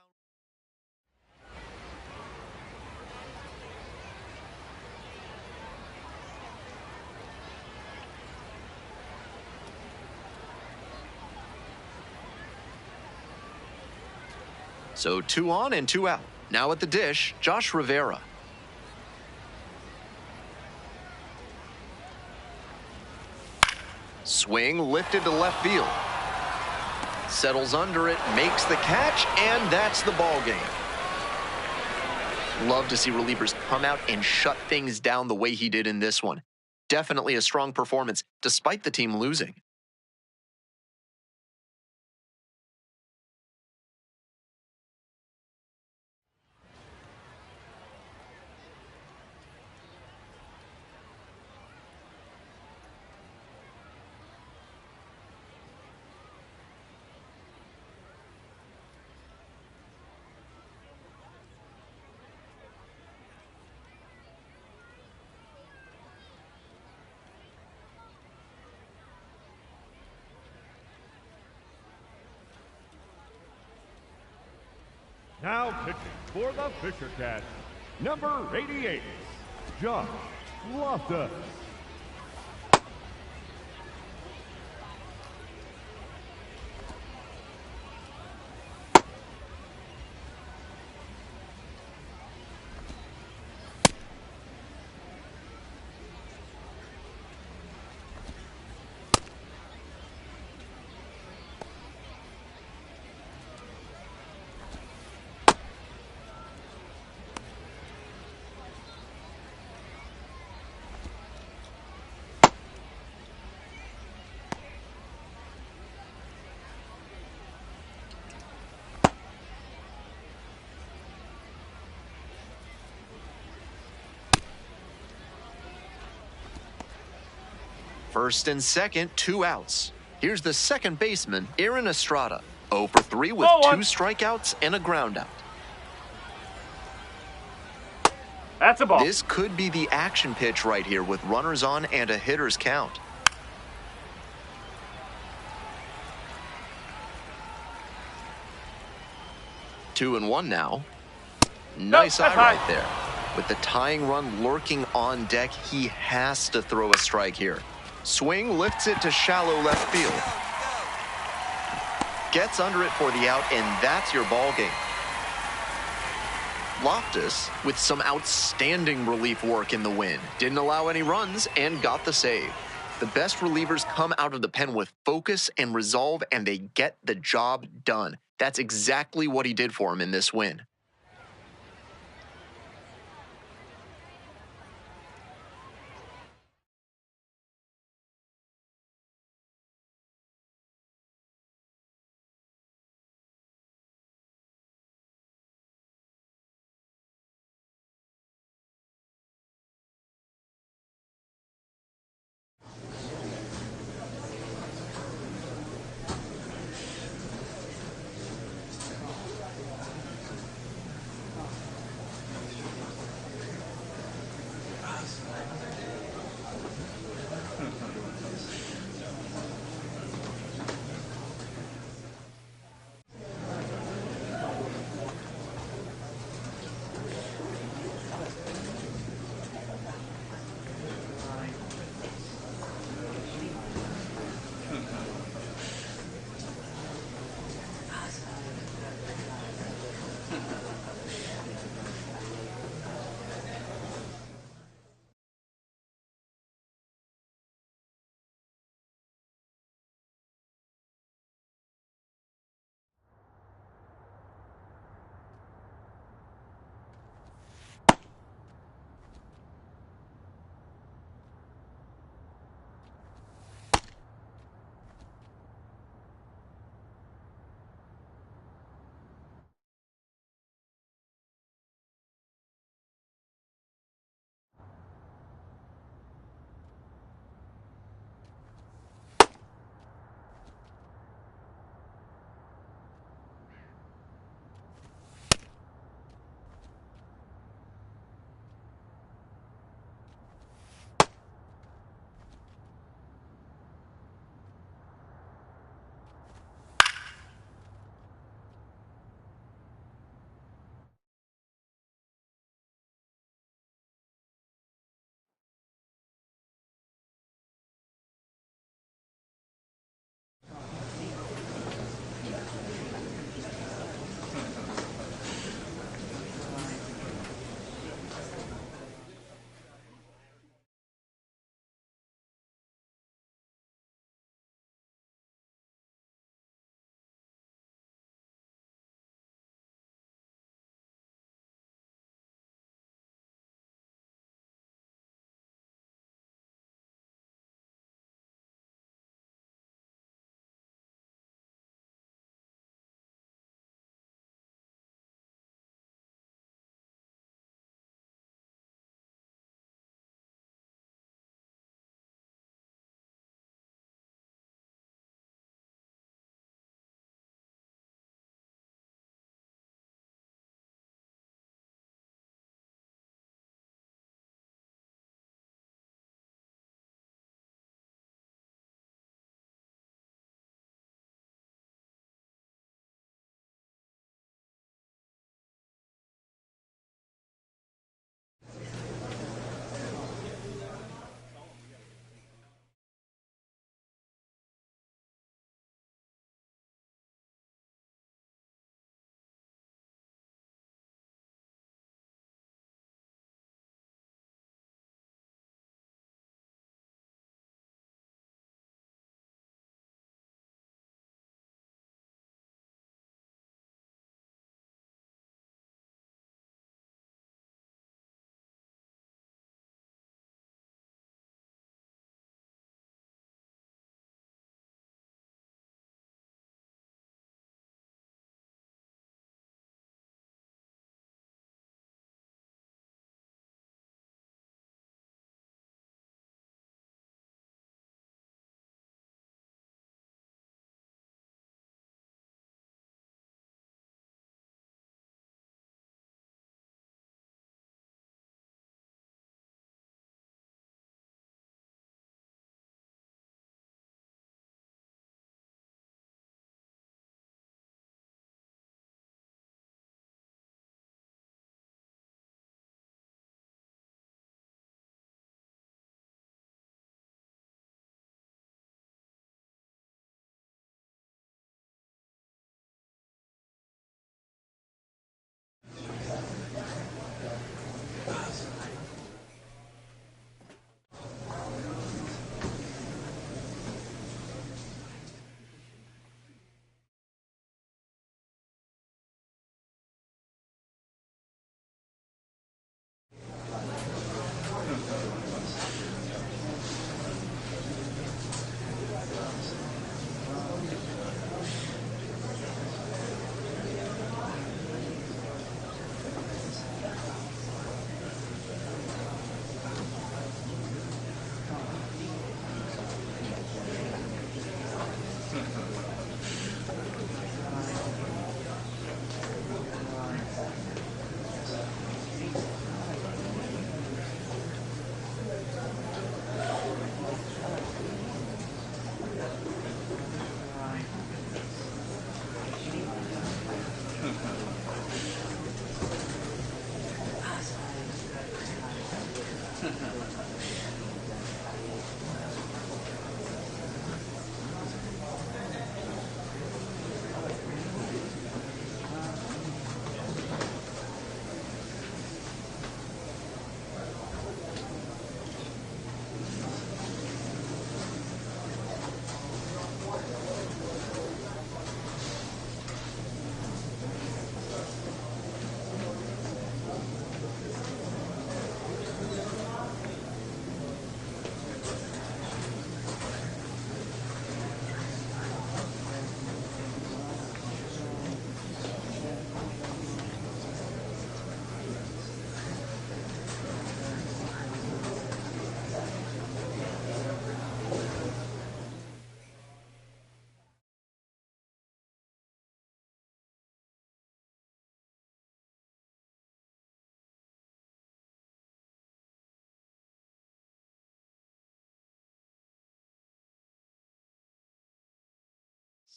Speaker 7: So 2 on and 2 out. Now at the dish, Josh Rivera. Swing lifted to left field. Settles under it, makes the catch, and that's the ball game. Love to see relievers come out and shut things down the way he did in this one. Definitely a strong performance, despite the team losing.
Speaker 6: Now pitching for the Fisher Cats, number 88, Josh Loftus.
Speaker 7: First and second, 2 outs. Here's the second baseman, Aaron Estrada. 0 for 3 with 2 strikeouts and a groundout.
Speaker 3: That's a ball.
Speaker 7: This could be the action pitch right here with runners on and a hitter's count. 2-1 now. Nice eye right there. With the tying run lurking on deck, he has to throw a strike here. Swing lifts it to shallow left field. Gets under it for the out, and that's your ball game. Loftus with some outstanding relief work in the win. Didn't allow any runs and got the save. The best relievers come out of the pen with focus and resolve, and they get the job done. That's exactly what he did for him in this win.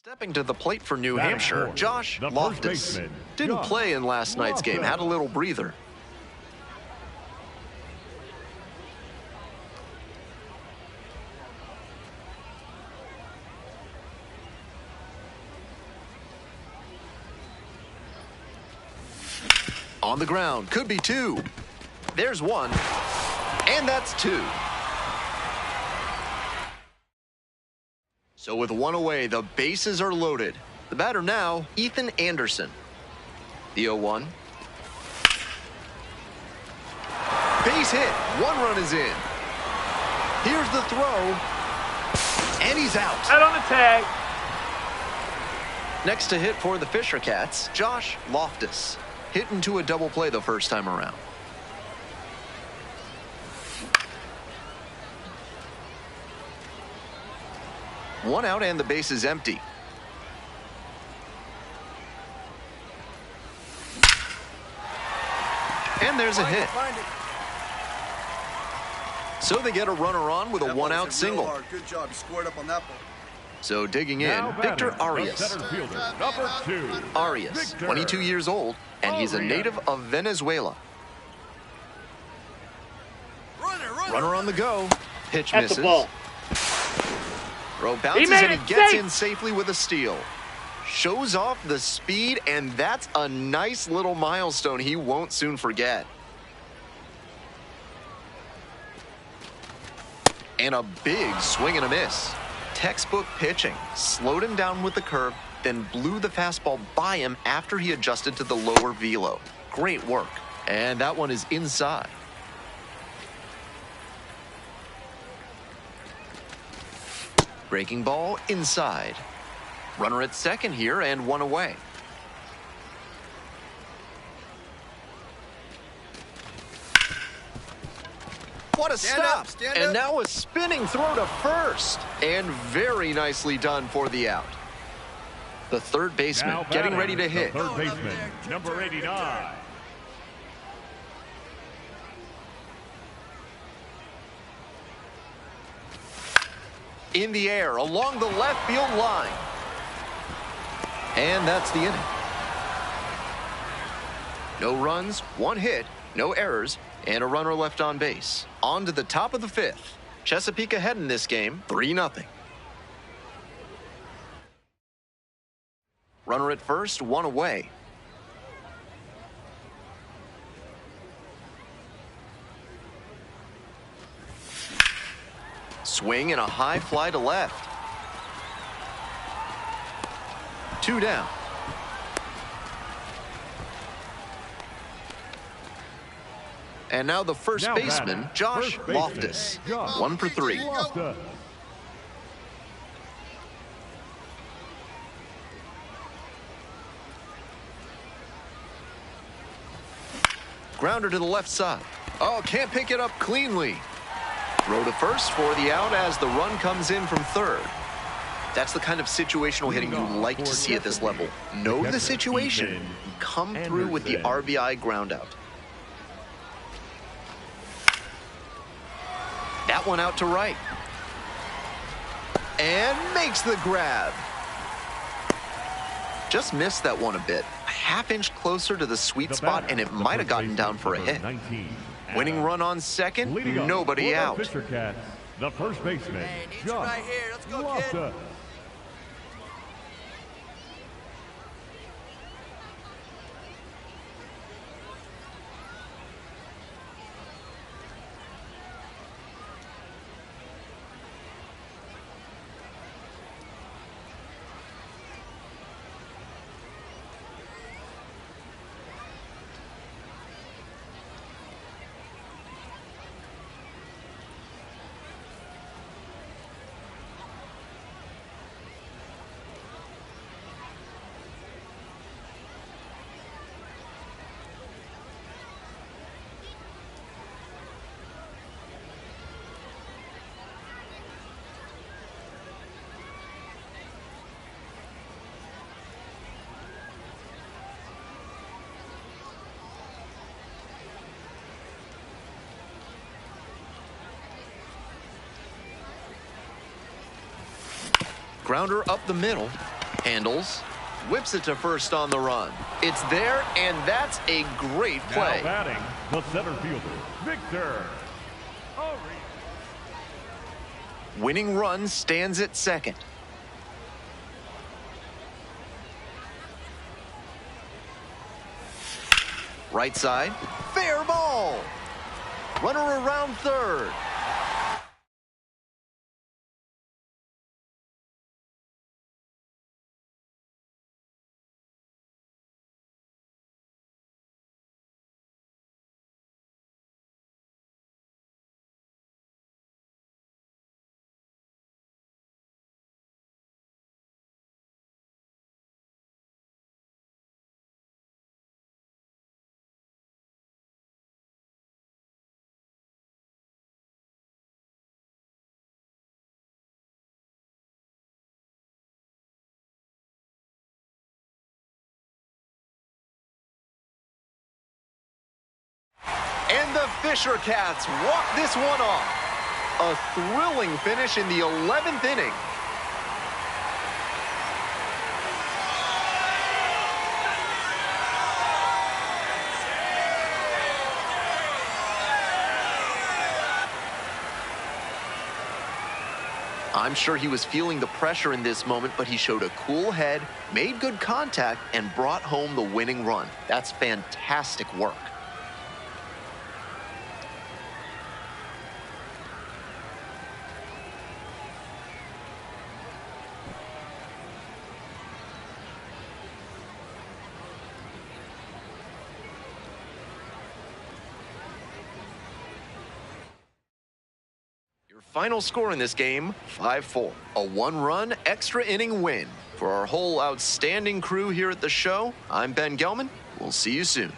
Speaker 7: Stepping to the plate for New Hampshire, Josh Loftus. Didn't play in last night's game, had a little breather. On the ground, could be two. There's one, and that's two. So with one away, the bases are loaded. The batter now, Ethan Anderson. The 0-1. Base hit. One run is in. Here's the throw. And he's out.
Speaker 3: Out on the tag.
Speaker 7: Next to hit for the Fisher Cats, Josh Loftus. Hit into a double play the first time around. One out and the base is empty. And there's a hit. So they get a runner on with a one-out single.
Speaker 4: Good job. You scored up on that ball.
Speaker 7: So digging in, Victor Arias. Arias, 22 years old, and he's a native of Venezuela. Runner on the go. Pitch misses. Throw bounces and he gets in safely with a steal. Shows off the speed, and that's a nice little milestone he won't soon forget. And a big swing and a miss. Textbook pitching. Slowed him down with the curve, then blew the fastball by him after he adjusted to the lower velo. Great work. And that one is inside. Breaking ball inside. Runner at second here and one away. What a stop! And now a spinning throw to first. And very nicely done for the out. The third baseman getting ready to hit.
Speaker 6: Third baseman, number 89.
Speaker 7: In the air along the left field line. And that's the inning. No runs, one hit, no errors, and a runner left on base. On to the top of the fifth. Chesapeake ahead in this game, 3-0. Runner at first, one away. Swing and a high fly to left. 2 down. And now the first baseman, Josh Loftus. 1 for 3. Grounder to the left side. Oh, can't pick it up cleanly. Throw to first for the out as the run comes in from third. That's the kind of situational hitting you like to see at this level. Know the situation, come through with the RBI ground out. That one out to right. And makes the grab. Just missed that one a bit. A half-inch closer to the sweet spot, and it might have gotten down for a hit. Winning run on second, nobody out.
Speaker 6: The first baseman, Josh
Speaker 4: right here. Let's go,
Speaker 6: Loftus.
Speaker 4: kid.
Speaker 7: Grounder up the middle. Handles. Whips it to first on the run. It's there, and that's a great play.
Speaker 6: Now batting, the center fielder, Victor.
Speaker 7: Winning run stands at second. Right side, fair ball. Runner around third. And the Fisher Cats walk this one off. A thrilling finish in the 11th inning. I'm sure he was feeling the pressure in this moment, but he showed a cool head, made good contact, and brought home the winning run. That's fantastic work. Final score in this game, 5-4. A one-run extra inning win. For our whole outstanding crew here at the show, I'm Ben Gelman. We'll see you soon.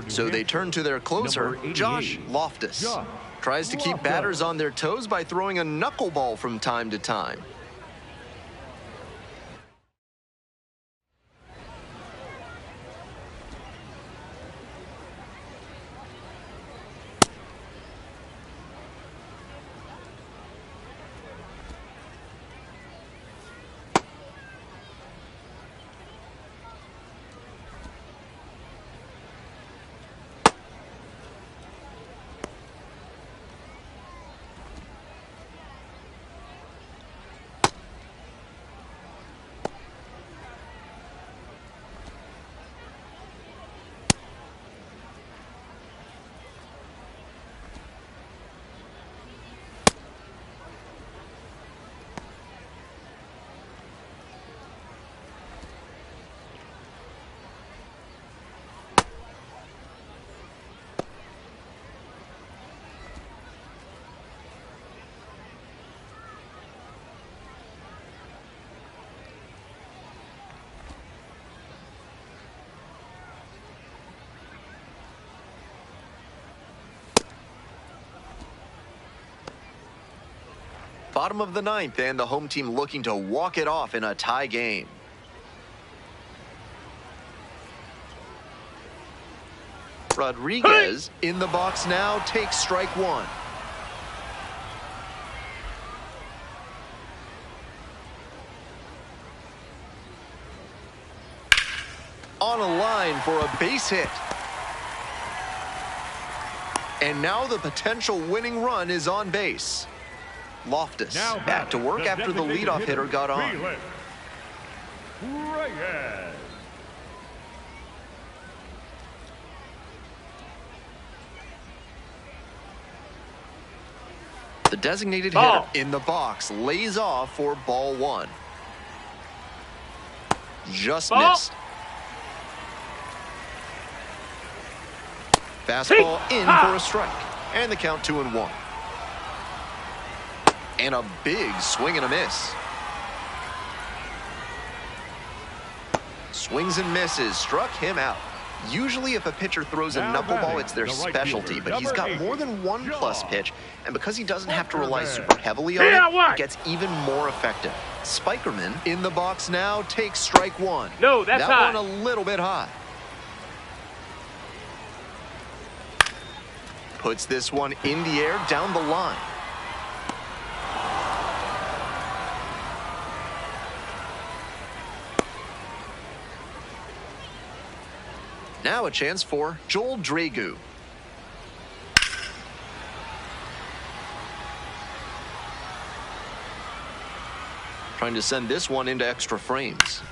Speaker 7: So they turn to their closer, Josh Loftus. Tries to keep batters on their toes by throwing a knuckleball from time to time. Bottom of the ninth, and the home team looking to walk it off in a tie game. Rodriguez in the box now takes strike one. On a line for a base hit. And now the potential winning run is on base. Loftus back to work after the leadoff hitter got on. The designated hitter in the box lays off for ball one. Just missed. Fastball in for a strike. And the count 2-1. And a big swing and a miss. Swings and misses, struck him out. Usually if a pitcher throws a knuckleball, it's their specialty, but he's got more than one plus pitch, and because he doesn't have to rely super heavily on it, it gets even more effective. Spikerman in the box now takes strike one.
Speaker 3: No, that's high.
Speaker 7: That one a little bit high. Puts this one in the air down the line. Now a chance for Joel Dragu. Trying to send this one into extra frames.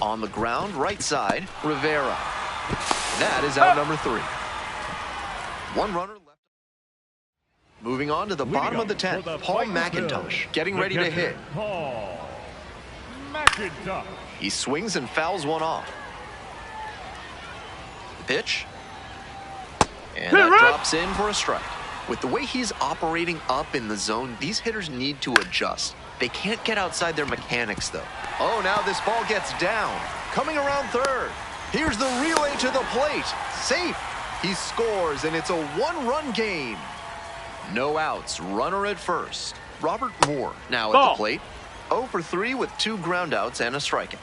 Speaker 7: On the ground, right side, Rivera. That is out number 3. One runner left. Moving on to the bottom of the 10th, Paul McIntosh getting ready to hit.
Speaker 6: Paul McIntosh.
Speaker 7: He swings and fouls one off. Pitch. And that drops in for a strike. With the way he's operating up in the zone, these hitters need to adjust. They can't get outside their mechanics, though. Oh, now this ball gets down. Coming around third. Here's the relay to the plate. Safe. He scores, and it's a one-run game. No outs. Runner at first. Robert Moore now at the plate. 0 for 3 with 2 groundouts and a strikeout.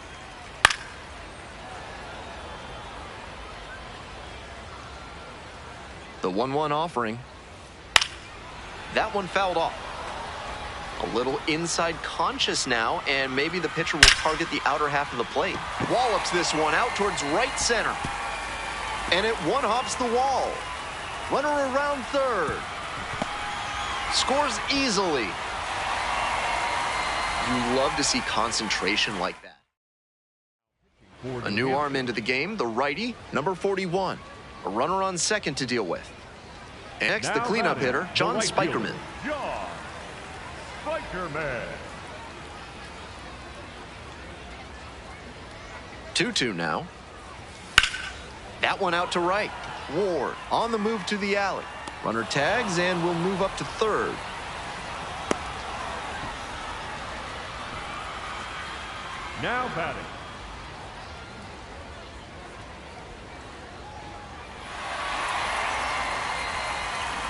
Speaker 7: The 1-1 offering. That one fouled off. A little inside conscious now, and maybe the pitcher will target the outer half of the plate. Wallops this one out towards right center. And it one-hops the wall. Runner around third. Scores easily. You love to see concentration like that. A new arm into the game, the righty, number 41. A runner on second to deal with. Next, the cleanup hitter, John Spikerman.
Speaker 6: John Spikerman.
Speaker 7: 2-2 now. That one out to right. Ward on the move to the alley. Runner tags and will move up to third.
Speaker 6: Now batting.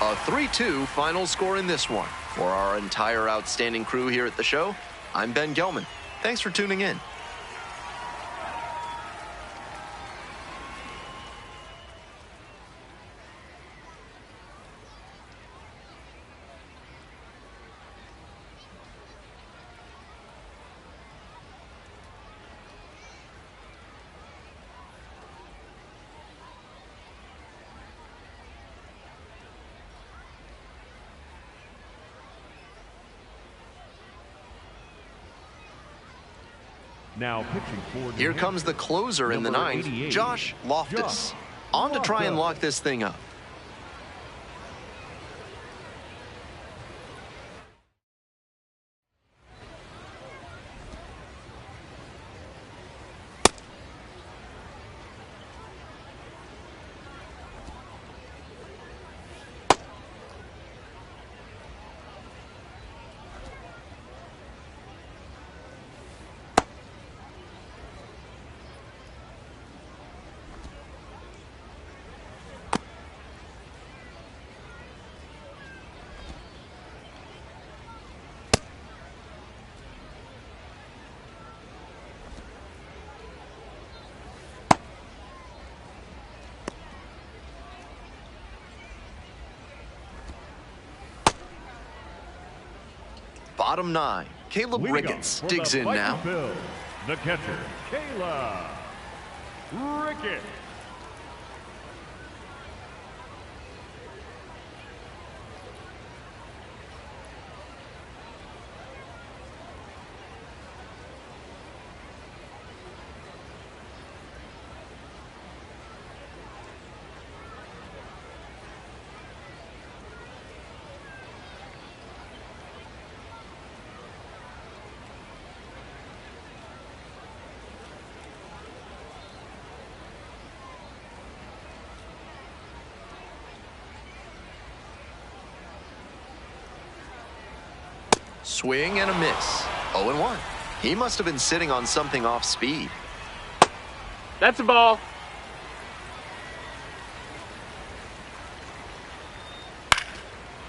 Speaker 7: A 3-2 final score in this one. For our entire outstanding crew here at the show, I'm Ben Gelman. Thanks for tuning in.
Speaker 6: Now pitching for
Speaker 7: Here comes the closer in the ninth, Josh Loftus. On to try and lock this thing up. Bottom 9, Caleb Ricketts digs in now.
Speaker 6: The catcher, Caleb Ricketts.
Speaker 7: Swing and a miss. 0-1. He must have been sitting on something off speed.
Speaker 3: That's a ball.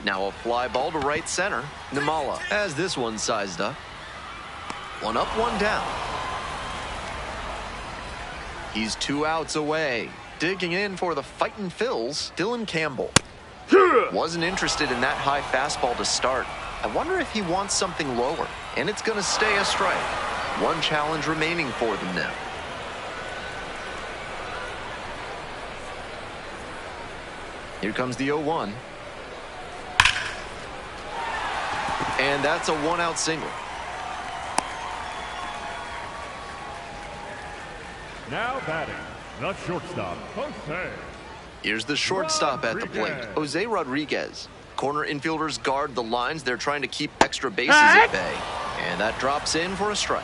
Speaker 7: Now a fly ball to right center. Nimala has this one sized up. One up, one down. He's 2 outs away. Digging in for the fightin' Phils, Dylan Campbell. Wasn't interested in that high fastball to start. I wonder if he wants something lower, and it's going to stay a strike. One challenge remaining for them now. Here comes the 0-1. And that's a 1-out single.
Speaker 6: Now batting, the shortstop, Jose.
Speaker 7: Here's the shortstop at the plate, Jose Rodriguez. Corner infielders guard the lines. They're trying to keep extra bases at bay. And that drops in for a strike.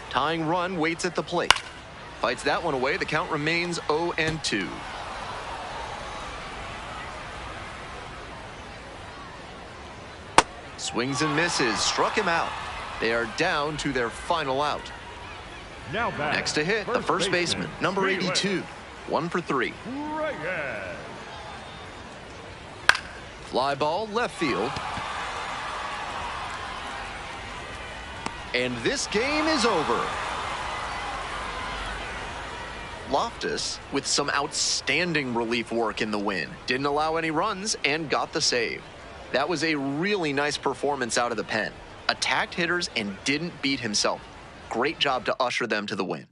Speaker 7: Tying run waits at the plate. Fights that one away. The count remains 0-2. Swings and misses. Struck him out. They are down to their final out.
Speaker 6: Now back.
Speaker 7: Next to hit, the first baseman, number 82. 1 for 3. Fly ball, left field. And this game is over. Loftus with some outstanding relief work in the win. Didn't allow any runs and got the save. That was a really nice performance out of the pen. Attacked hitters and didn't beat himself. Great job to usher them to the win.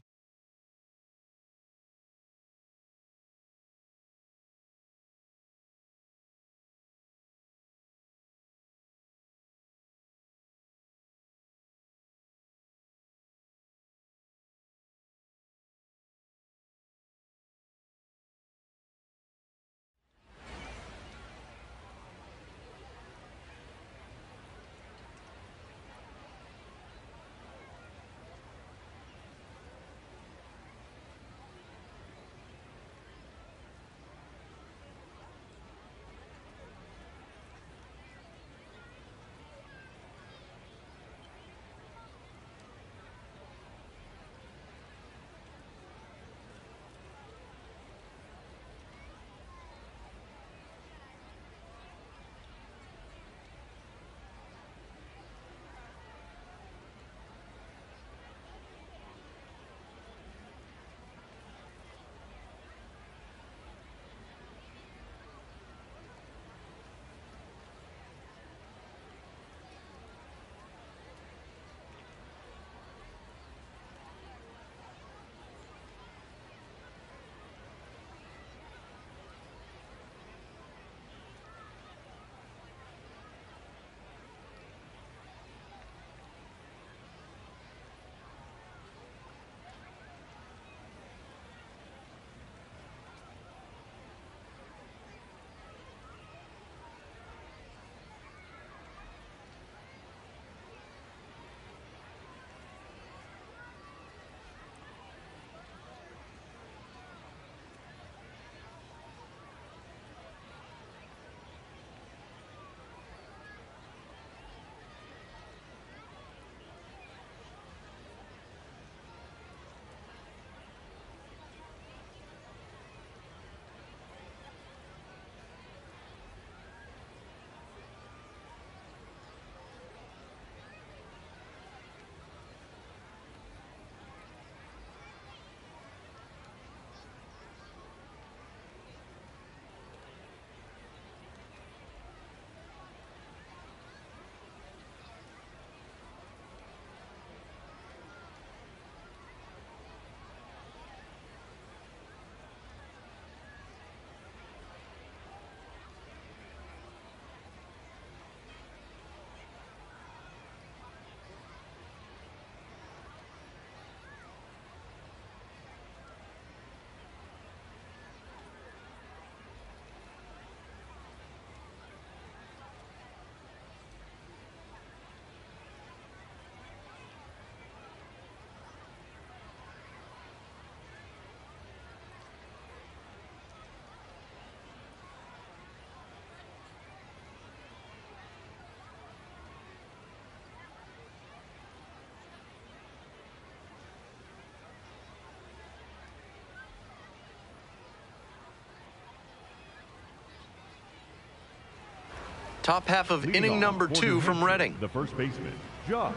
Speaker 7: Top half of inning number 2 from Reading.
Speaker 6: The first baseman, Josh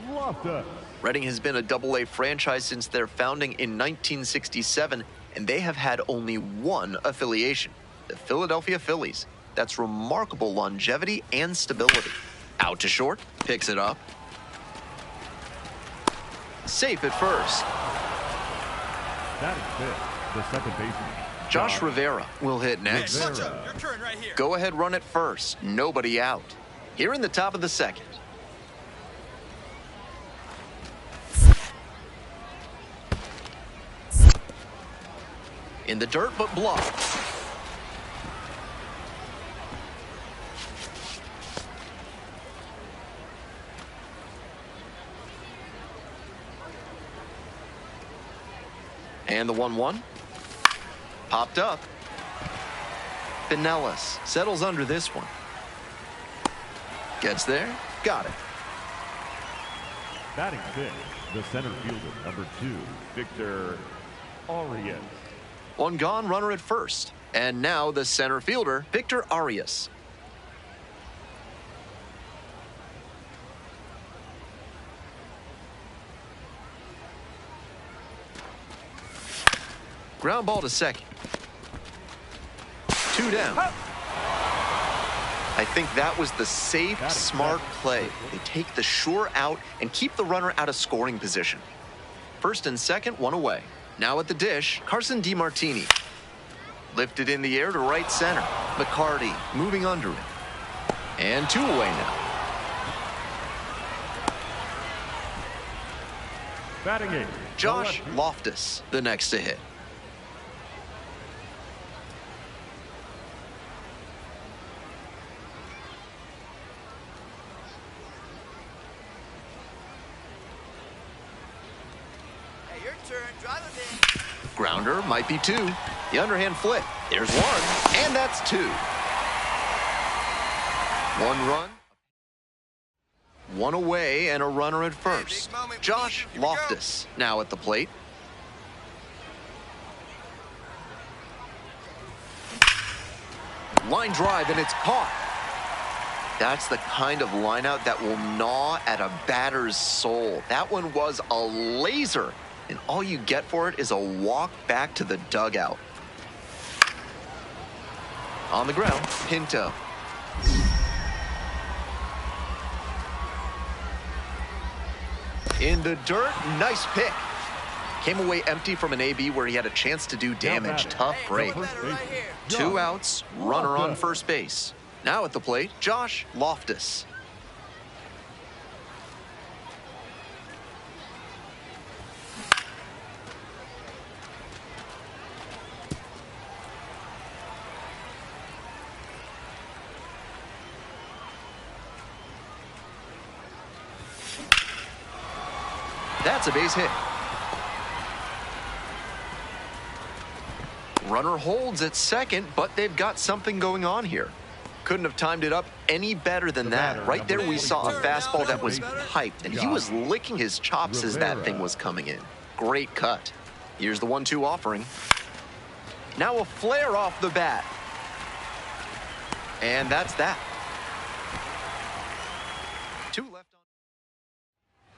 Speaker 6: Loftus.
Speaker 7: Reading has been a Double-A franchise since their founding in 1967, and they have had only one affiliation, the Philadelphia Phillies. That's remarkable longevity and stability. Out to short, picks it up. Safe at first.
Speaker 6: That is fifth, the second baseman,
Speaker 7: Josh Rivera will hit next.
Speaker 4: Your turn right here.
Speaker 7: Go ahead, run it first. Nobody out. Here in the top of the second. In the dirt, but blocked. And the 1-1. Popped up. Pinellas settles under this one. Gets there. Got it.
Speaker 6: Batting fifth, the center fielder, number 2, Victor Arias.
Speaker 7: One gone, runner at first. And now the center fielder, Victor Arias. Ground ball to second. 2 down. I think that was the safe, smart play. They take the sure out and keep the runner out of scoring position. First and second, one away. Now at the dish, Carson DiMartini. Lifted in the air to right center. McCarty moving under it. And 2 away now.
Speaker 6: Batting eighth,
Speaker 7: Josh Loftus, the next to hit.
Speaker 4: Hey, your turn. Drive him in.
Speaker 7: Grounder might be 2. The underhand flip. There's 1. And that's 2. 1 run. 1 away and a runner at first. Josh Loftus now at the plate. Line drive and it's caught. That's the kind of lineout that will gnaw at a batter's soul. That one was a laser. And all you get for it is a walk back to the dugout. On the ground, Pinto. In the dirt, nice pick. Came away empty from an AB where he had a chance to do damage. Tough break. 2 outs, runner on first base. Now at the plate, Josh Loftus. That's a base hit. Runner holds at second, but they've got something going on here. Couldn't have timed it up any better than that. Right there we saw a fastball that was piped, and he was licking his chops as that thing was coming in. Great cut. Here's the 1-2 offering. Now a flare off the bat. And that's that. 2 left on.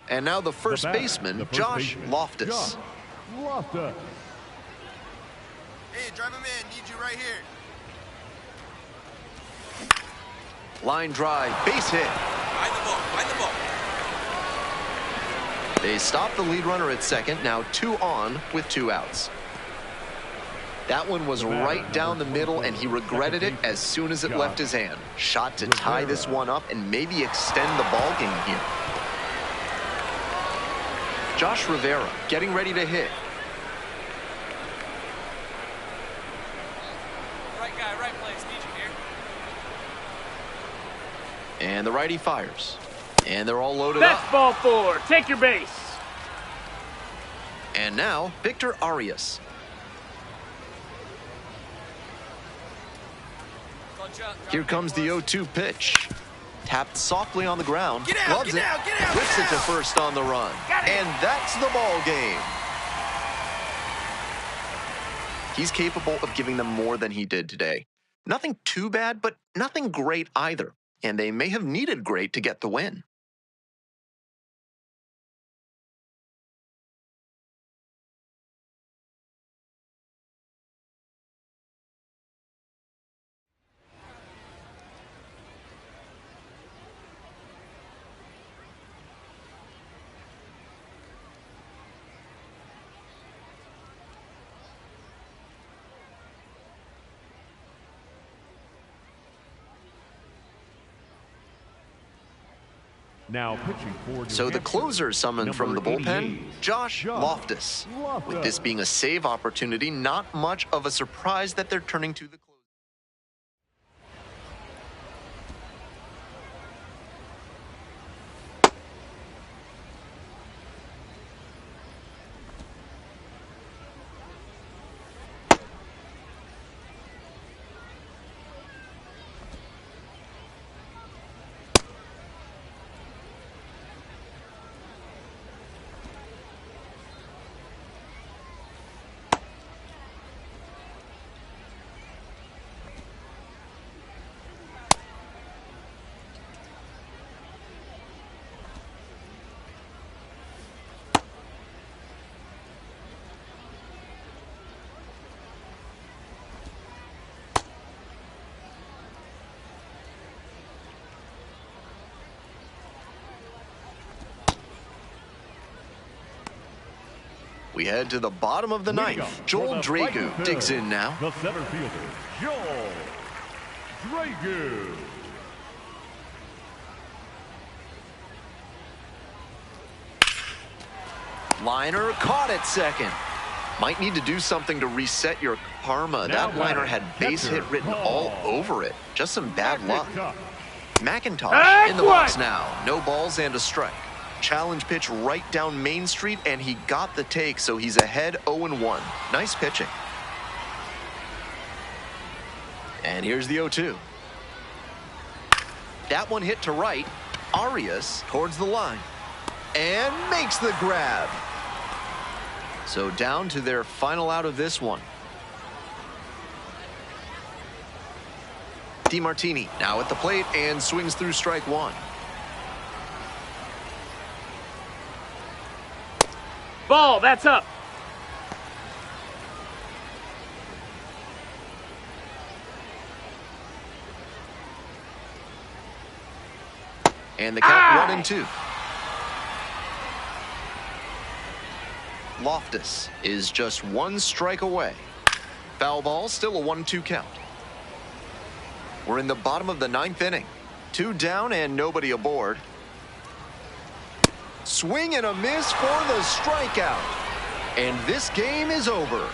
Speaker 7: And now the first baseman, Josh Loftus.
Speaker 6: Josh Loftus.
Speaker 4: Hey, drive him in. Need you right here.
Speaker 7: Line drive, base hit.
Speaker 4: Find the ball. Find the ball.
Speaker 7: They stop the lead runner at second. Now 2 on with 2 outs. That one was right down the middle, and he regretted it as soon as it left his hand. Shot to tie this one up and maybe extend the ball game here. Josh Rivera getting ready to hit.
Speaker 8: Right guy, right place. Need you here.
Speaker 7: And the righty fires. And they're all loaded
Speaker 3: That's
Speaker 7: up.
Speaker 3: ball 4. Take your base.
Speaker 7: And now, Victor Arias.
Speaker 8: Clutch up.
Speaker 7: Here comes the 0-2 pitch. Tapped softly on the ground.
Speaker 4: Get out,
Speaker 7: Loves
Speaker 4: get
Speaker 7: it.
Speaker 4: out, get out,
Speaker 7: Whips
Speaker 4: get
Speaker 7: it to
Speaker 4: out.
Speaker 7: first on the run. And that's the ball game. He's capable of giving them more than he did today. Nothing too bad, but nothing great either. and they may have needed great to get the win.
Speaker 6: Now pitching for New
Speaker 7: So the
Speaker 6: Hampshire,
Speaker 7: closer summoned from the
Speaker 6: number
Speaker 7: bullpen,
Speaker 6: 88,
Speaker 7: Josh Loftus. With this being a save opportunity, not much of a surprise that they're turning to the closer. We head to the bottom of the ninth. Joel Dragu digs in now.
Speaker 6: The center fielder, Joel Dragu.
Speaker 7: Liner caught at second. Might need to do something to reset your karma.
Speaker 6: Now
Speaker 7: That liner had base hit written all over it. Just some bad luck. McIntosh in the box now. No balls and a strike. Challenge pitch right down Main Street, and he got the take, so he's ahead 0-1. Nice pitching. And here's the 0-2. That one hit to right. Arias towards the line. And makes the grab. So down to their final out of this one. DeMartini now at the plate and swings through strike one.
Speaker 3: Ball, that's up.
Speaker 7: And the count 1-2. Loftus is just one strike away. Foul ball, still a 1-2 count. We're in the bottom of the ninth inning. 2 down and nobody aboard. Swing and a miss for the strikeout. And this game is over.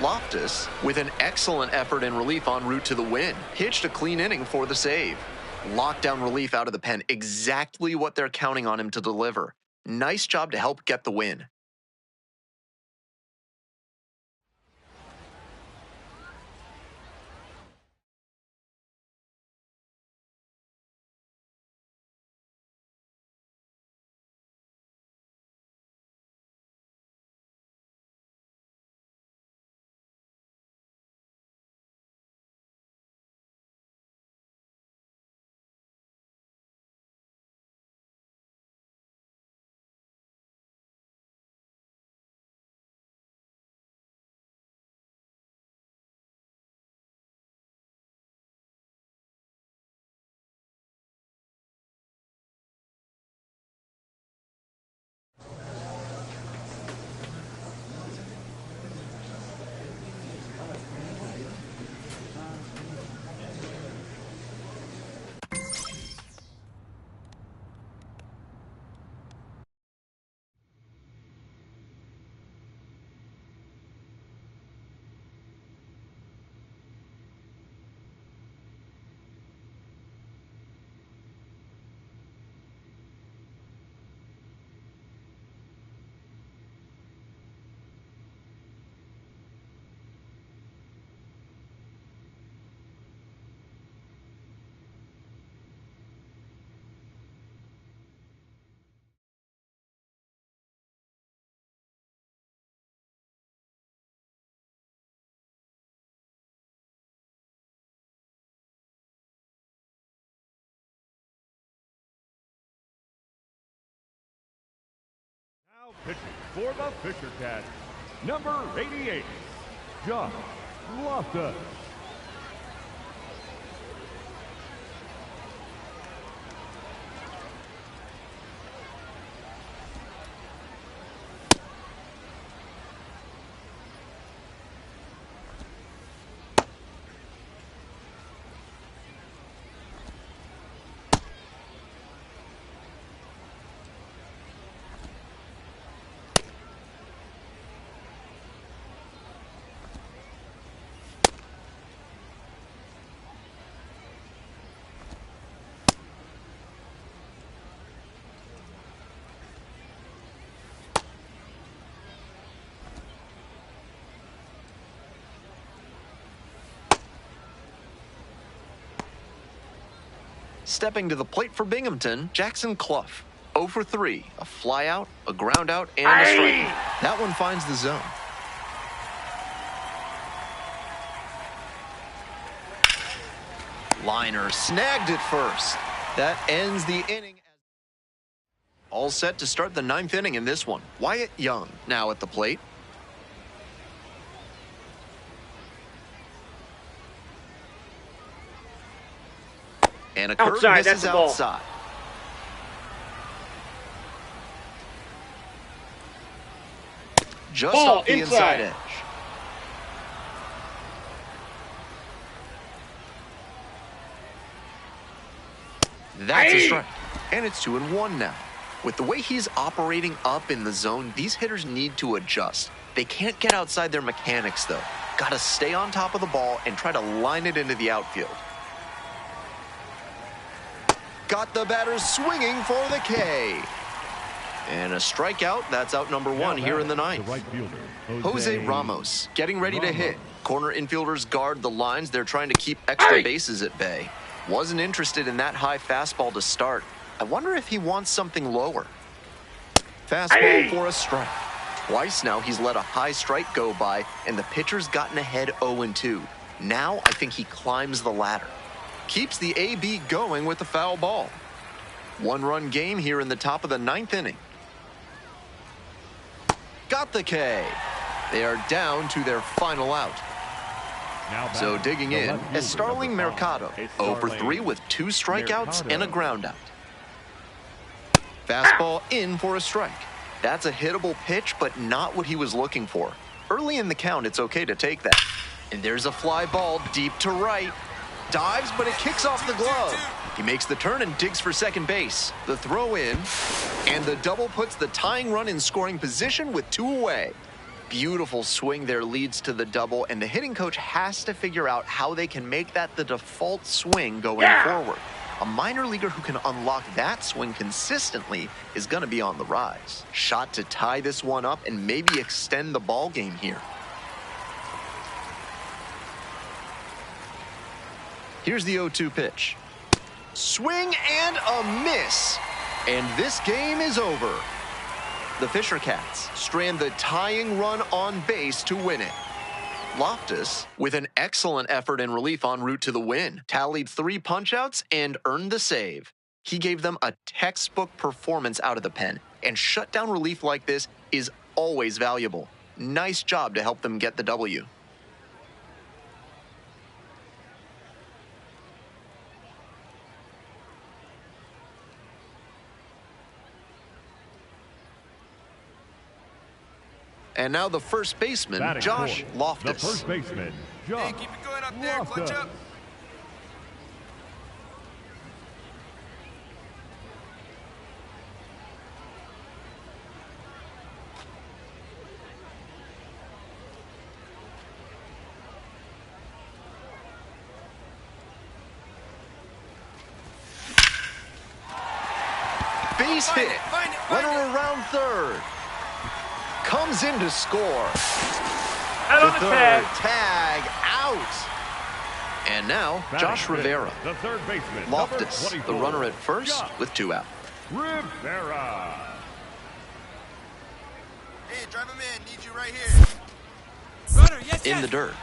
Speaker 7: Loftus, with an excellent effort and relief en route to the win, pitched a clean inning for the save. Lockdown relief out of the pen, exactly what they're counting on him to deliver. Nice job to help get the win.
Speaker 6: Pitching for the Fisher Cats, number 88, Josh Loftus.
Speaker 7: Stepping to the plate for Binghamton, Jackson Clough. 0 for 3, a fly out, a ground out, and a strike. That one finds the zone. Liner snagged it first. That ends the inning. All set to start the 9th inning in this one. Wyatt Young now at the plate. And a curve misses outside. Just off the inside edge. That's a strike. And it's 2-1 now. With the way he's operating up in the zone, these hitters need to adjust. They can't get outside their mechanics, though. Got to stay on top of the ball and try to line it into the outfield. Got the batter swinging for the K. And a strikeout. That's out number 1 here in the 9th.
Speaker 6: Right fielder,
Speaker 7: Jose Ramos getting ready to hit. Corner infielders guard the lines. They're trying to keep extra bases at bay. Wasn't interested in that high fastball to start. I wonder if he wants something lower. Fastball for a strike. Twice now he's let a high strike go by, and the pitcher's gotten ahead 0-2. Now I think he climbs the ladder. Keeps the AB going with the foul ball. 1-run game here in the top of the 9th inning. Got the K. They are down to their final out. So digging in is Starling Mercado. 0 for 3 with 2 strikeouts and a ground out. Fastball in for a strike. That's a hittable pitch, but not what he was looking for. Early in the count, it's okay to take that. And there's a fly ball deep to right. Dives, but it kicks off the glove. He makes the turn and digs for second base. The throw in, and the double puts the tying run in scoring position with 2 away. Beautiful swing there leads to the double, and the hitting coach has to figure out how they can make that the default swing going forward. A minor leaguer who can unlock that swing consistently is going to be on the rise. Shot to tie this one up and maybe extend the ball game here. Here's the 0-2 pitch. Swing and a miss. And this game is over. The Fisher Cats strand the tying run on base to win it. Loftus, with an excellent effort in relief en route to the win, tallied 3 punch-outs and earned the save. He gave them a textbook performance out of the pen, and shutdown relief like this is always valuable. Nice job to help them get the W. And now the first baseman, Josh Loftus.
Speaker 6: The first baseman, Josh
Speaker 4: keep it going up there, clutch up.
Speaker 7: Base hit. Runner around third. Comes in to score.
Speaker 3: Out on the
Speaker 7: third tag out. And now Josh Rivera.
Speaker 6: The third baseman,
Speaker 7: Loftus, the runner at first with 2 out.
Speaker 6: Rivera.
Speaker 4: Hey, drive him in. Need you right here.
Speaker 8: Runner, yes,
Speaker 7: In the dirt.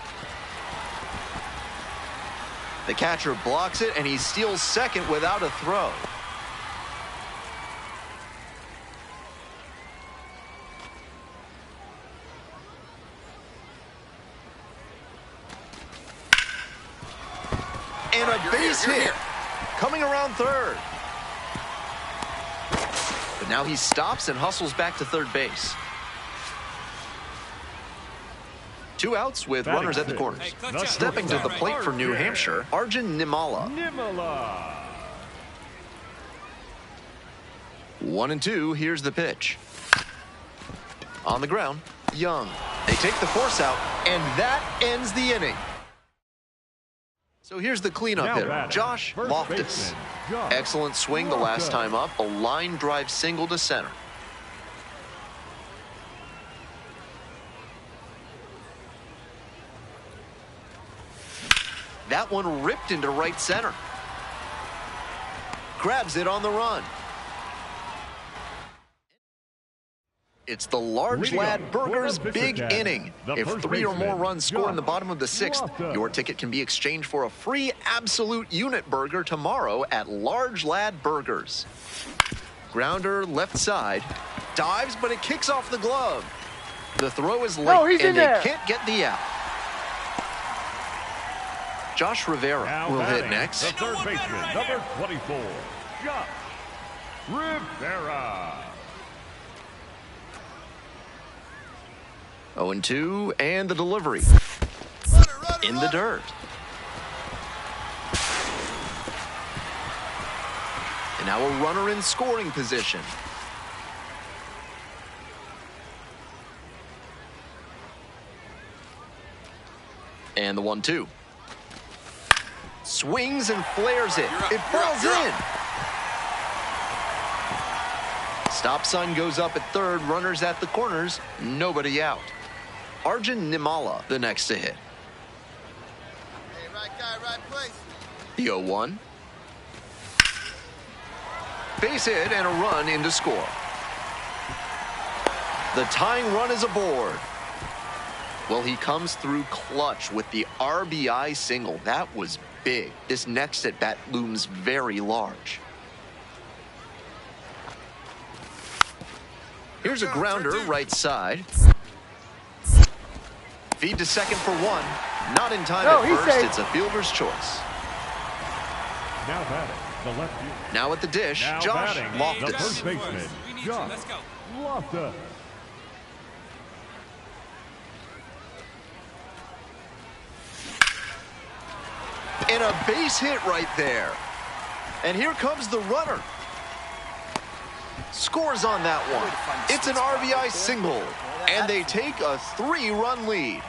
Speaker 7: The catcher blocks it, and he steals second without a throw. coming around third. But now he stops and hustles back to third base. 2 outs with runners at the corners. Stepping to the plate for New Hampshire, Arjun Nimala. 1-2, here's the pitch. On the ground, Young. They take the force out, and that ends the inning. So here's the cleanup hitter, Josh Loftus. Excellent swing the last time up, a line drive single to center. That one ripped into right center. Grabs it on the run. It's the Large Lad Burgers big inning. If 3 or more runs score in the bottom of the 6th, your ticket can be exchanged for a free absolute unit burger tomorrow at Large Lad Burgers. Grounder left side. Dives, but it kicks off the glove. The throw is late, and they can't get the out. Josh Rivera will hit next.
Speaker 6: The third baseman, number 24, Josh Rivera.
Speaker 7: 0-2, and the delivery. In the dirt. And now a runner in scoring position. And the 1-2. Swings and flares it. It falls in. Stop sign goes up at third. Runners at the corners. Nobody out. Arjun Nimala, the next to hit.
Speaker 4: Hey, right guy, right place.
Speaker 7: The 0-1. Base hit and a run in to score. The tying run is aboard. Well, he comes through clutch with the RBI single. That was big. This next at bat looms very large. Here's a grounder right side. Feed to second for 1. Not in time at first. It's a fielder's choice.
Speaker 6: Now batting, the left field.
Speaker 7: Now at the dish,
Speaker 6: Now
Speaker 7: Josh
Speaker 6: batting,
Speaker 7: Loftus.
Speaker 6: the first baseman, Josh Loftus.
Speaker 7: And a base hit right there. And here comes the runner. Scores on that one. It's an RBI single. And they take a 3-run lead.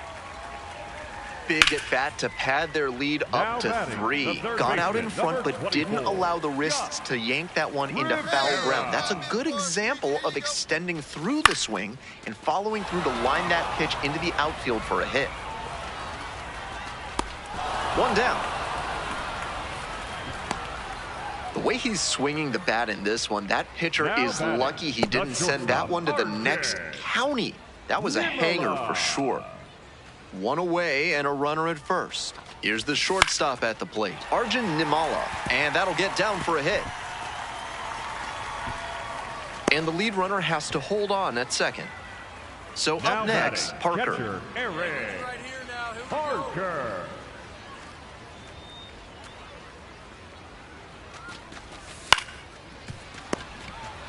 Speaker 7: Big at bat to pad their lead up to 3. Got out in front, but didn't allow the wrists to yank that one into foul ground. That's a good example of extending through the swing and following through to line that pitch into the outfield for a hit. 1 down. The way he's swinging the bat in this one, that pitcher is lucky he didn't send that one to the next county. That was a hanger for sure. 1 away and a runner at first. Here's the shortstop at the plate, Arjun Nimala, and that'll get down for a hit. And the lead runner has to hold on at second. So
Speaker 6: Now
Speaker 7: up next,
Speaker 6: batting,
Speaker 7: Parker.
Speaker 6: catcher, Eric
Speaker 4: Right here now. Here we go.
Speaker 6: Parker.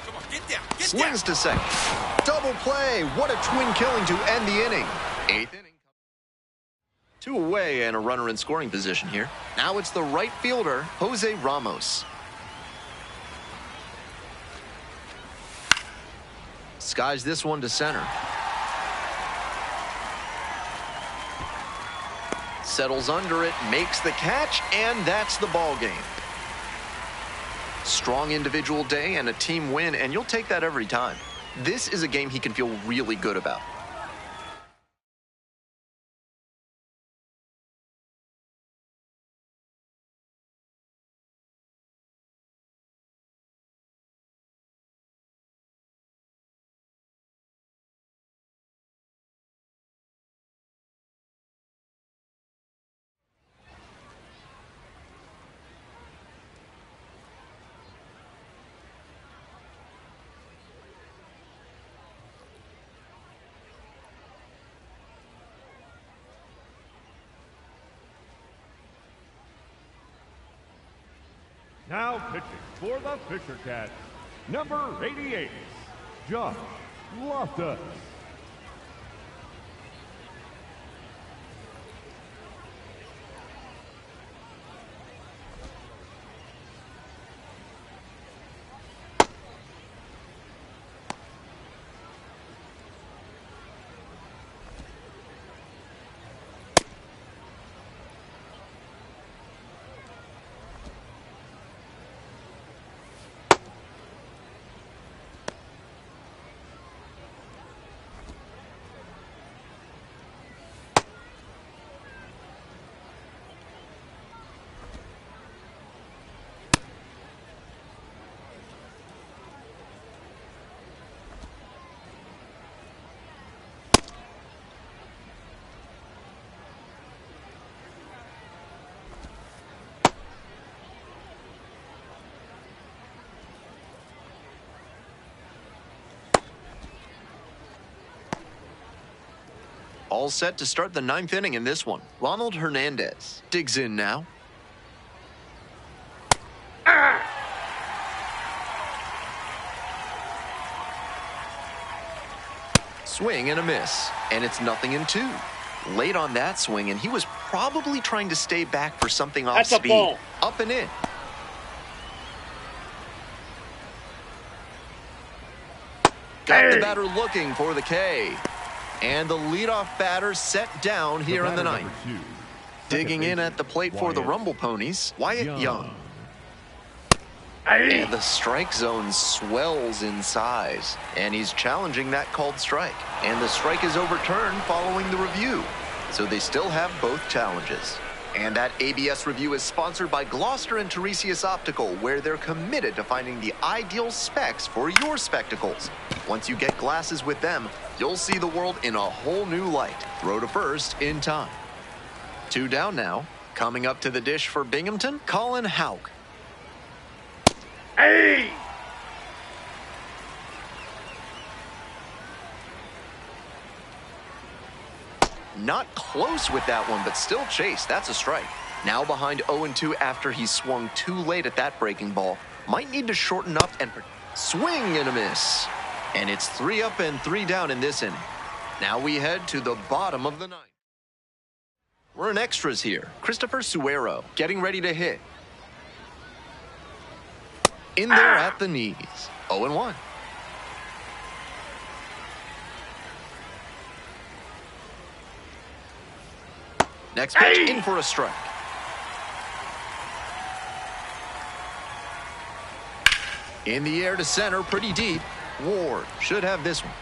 Speaker 4: Come on, get down. Get
Speaker 7: Swings to second. Double play. What a twin killing to end the inning. 8th inning. 2 away and a runner in scoring position here. Now it's the right fielder, Jose Ramos. Skies this one to center. Settles under it, makes the catch, and that's the ball game. Strong individual day and a team win, and you'll take that every time. This is a game he can feel really good about.
Speaker 6: Now pitching for the Fisher Cats, number 88, Josh Loftus.
Speaker 7: All set to start the 9th inning in this one. Ronald Hernandez digs in now. Swing and a miss, and it's 0-2. Late on that swing, and he was probably trying to stay back for something off
Speaker 3: That's
Speaker 7: speed.
Speaker 3: a ball.
Speaker 7: Up and in. Got the batter looking for the K. And the leadoff batter set down here in the 9th. Digging in at the plate for the Rumble Ponies, Wyatt Young. And the strike zone swells in size. And he's challenging that called strike. And the strike is overturned following the review. So they still have both challenges. And that ABS review is sponsored by Gloucester and Tiresias Optical, where they're committed to finding the ideal specs for your spectacles. Once you get glasses with them, you'll see the world in a whole new light. Throw to first in time. 2 down now. Coming up to the dish for Binghamton, Colin Houck.
Speaker 3: Hey!
Speaker 7: Not close with that one, but still chase. That's a strike. Now behind 0-2 after he swung too late at that breaking ball. Might need to shorten up and swing and a miss. And it's 3 up and 3 down in this inning. Now we head to the bottom of the 9th. We're in extras here. Christopher Suero getting ready to hit. In there at the knees. 0-1. Next pitch in for a strike. In the air to center, pretty deep. Ward should have this one.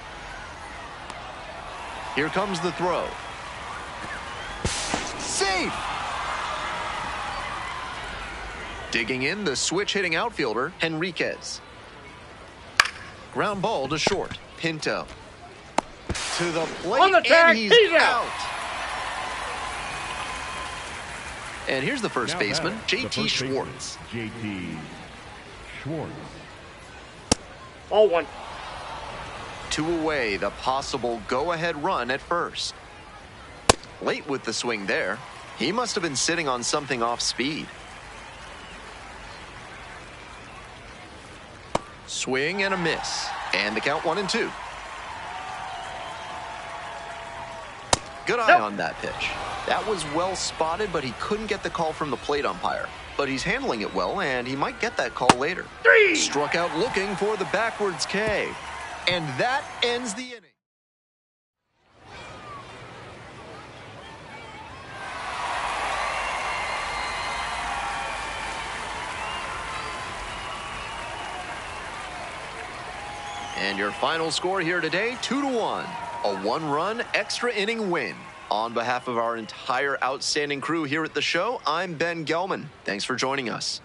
Speaker 7: Here comes the throw. Safe! Digging in, the switch-hitting outfielder, Henriquez. Ground ball to short. Pinto. To the plate,
Speaker 3: On the tag,
Speaker 7: and he's out. And here's the first baseman, J.T. Schwartz.
Speaker 6: J.T. Schwartz.
Speaker 3: Ball 1.
Speaker 7: 2 away, the possible go-ahead run at first. Late with the swing there. He must have been sitting on something off speed. Swing and a miss. And the count 1-2. Good eye on that pitch. That was well spotted, but he couldn't get the call from the plate umpire. But he's handling it well, and he might get that call later.
Speaker 3: 3.
Speaker 7: Struck out looking for the backwards K. And that ends the inning. And your final score here today, 2-1. A 1-run extra inning win. On behalf of our entire outstanding crew here at the show, I'm Ben Gelman. Thanks for joining us.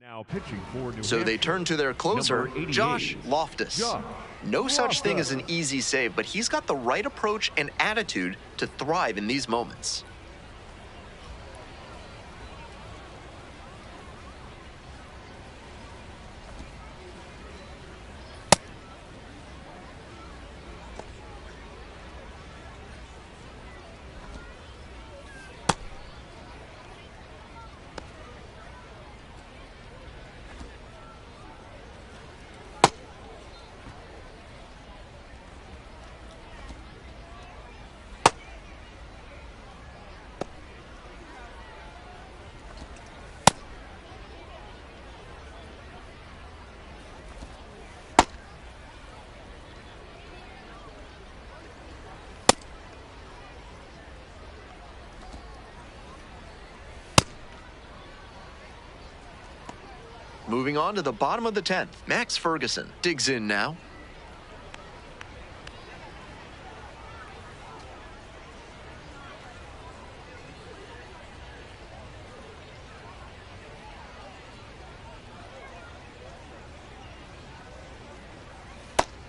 Speaker 6: Now pitching for New
Speaker 7: So they
Speaker 6: Hampshire,
Speaker 7: turn to their closer,
Speaker 6: number 88,
Speaker 7: Josh Loftus.
Speaker 6: Josh
Speaker 7: No such thing as
Speaker 6: Loftus.
Speaker 7: an easy save, but he's got the right approach and attitude to thrive in these moments. Moving on to the bottom of the 10th, Max Ferguson digs in now.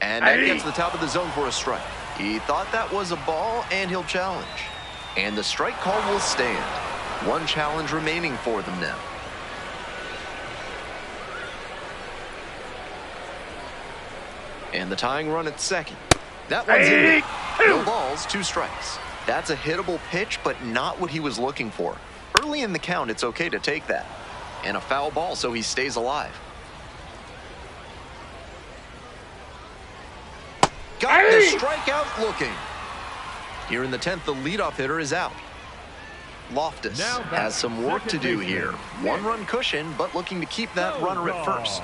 Speaker 7: And that gets the top of the zone for a strike. He thought that was a ball, and he'll challenge. And the strike call will stand. One challenge remaining for them now. And the tying run at second. That one's in. No balls, 2 strikes. That's a hittable pitch, but not what he was looking for. Early in the count, it's okay to take that. And a foul ball, so he stays alive. Got the strikeout looking. Here in the 10th, the leadoff hitter is out. Loftus has some work to do here. 1-run cushion, but looking to keep that runner at first.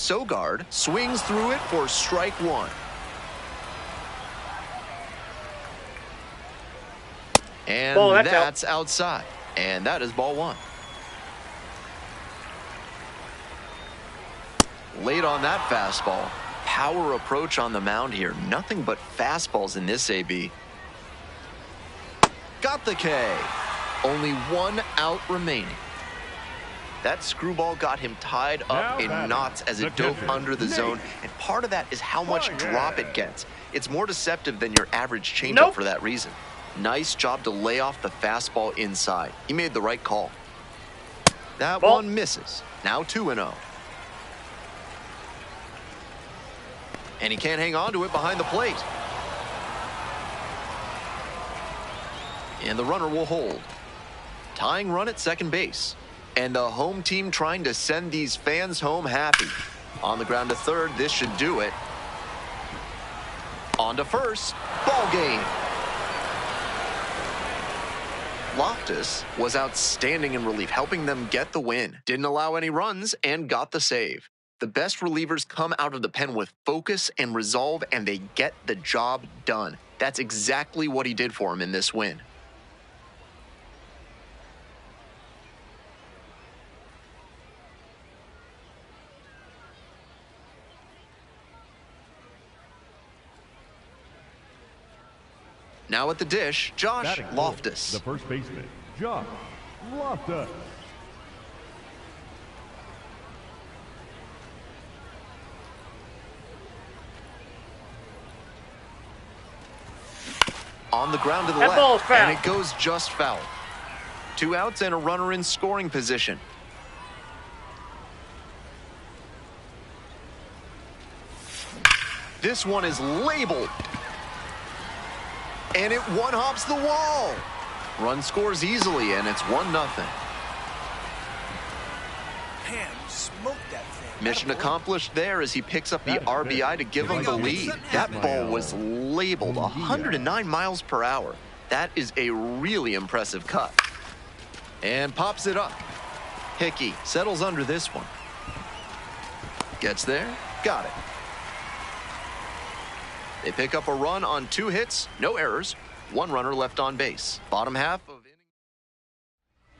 Speaker 7: Sogard swings through it for strike 1. And
Speaker 3: ball,
Speaker 7: that's outside. And that is ball 1. Late on that fastball. Power approach on the mound here. Nothing but fastballs in this AB. Got the K. Only 1 out remaining. That screwball got him tied up in knots as it dove under the zone. And part of that is how much drop it gets. It's more deceptive than your average changeup for that reason. Nice job to lay off the fastball inside. He made the right call. That one misses. Now 2-0. And he can't hang on to it behind the plate. And the runner will hold. Tying run at second base. And the home team trying to send these fans home happy. On the ground to third, this should do it. On to first. Ball game. Loftus was outstanding in relief, helping them get the win. Didn't allow any runs and got the save. The best relievers come out of the pen with focus and resolve, and they get the job done. That's exactly what he did for him in this win. Now at the dish, Josh Loftus.
Speaker 6: The first baseman, Josh Loftus.
Speaker 7: On the ground to the
Speaker 3: That ball's
Speaker 7: left,
Speaker 3: foul.
Speaker 7: and it goes just foul. 2 outs and a runner in scoring position. This one is labeled. And it one-hops the wall. Run scores easily, and it's 1-0.
Speaker 8: Man, you smoked that thing.
Speaker 7: Mission accomplished there as he picks up the RBI to give him the lead. That ball was labeled 109 miles per hour. That is a really impressive cut. And pops it up. Hickey settles under this one. Gets there, got it. They pick up a run on 2 hits, no errors, 1 runner left on base. Bottom half of inning.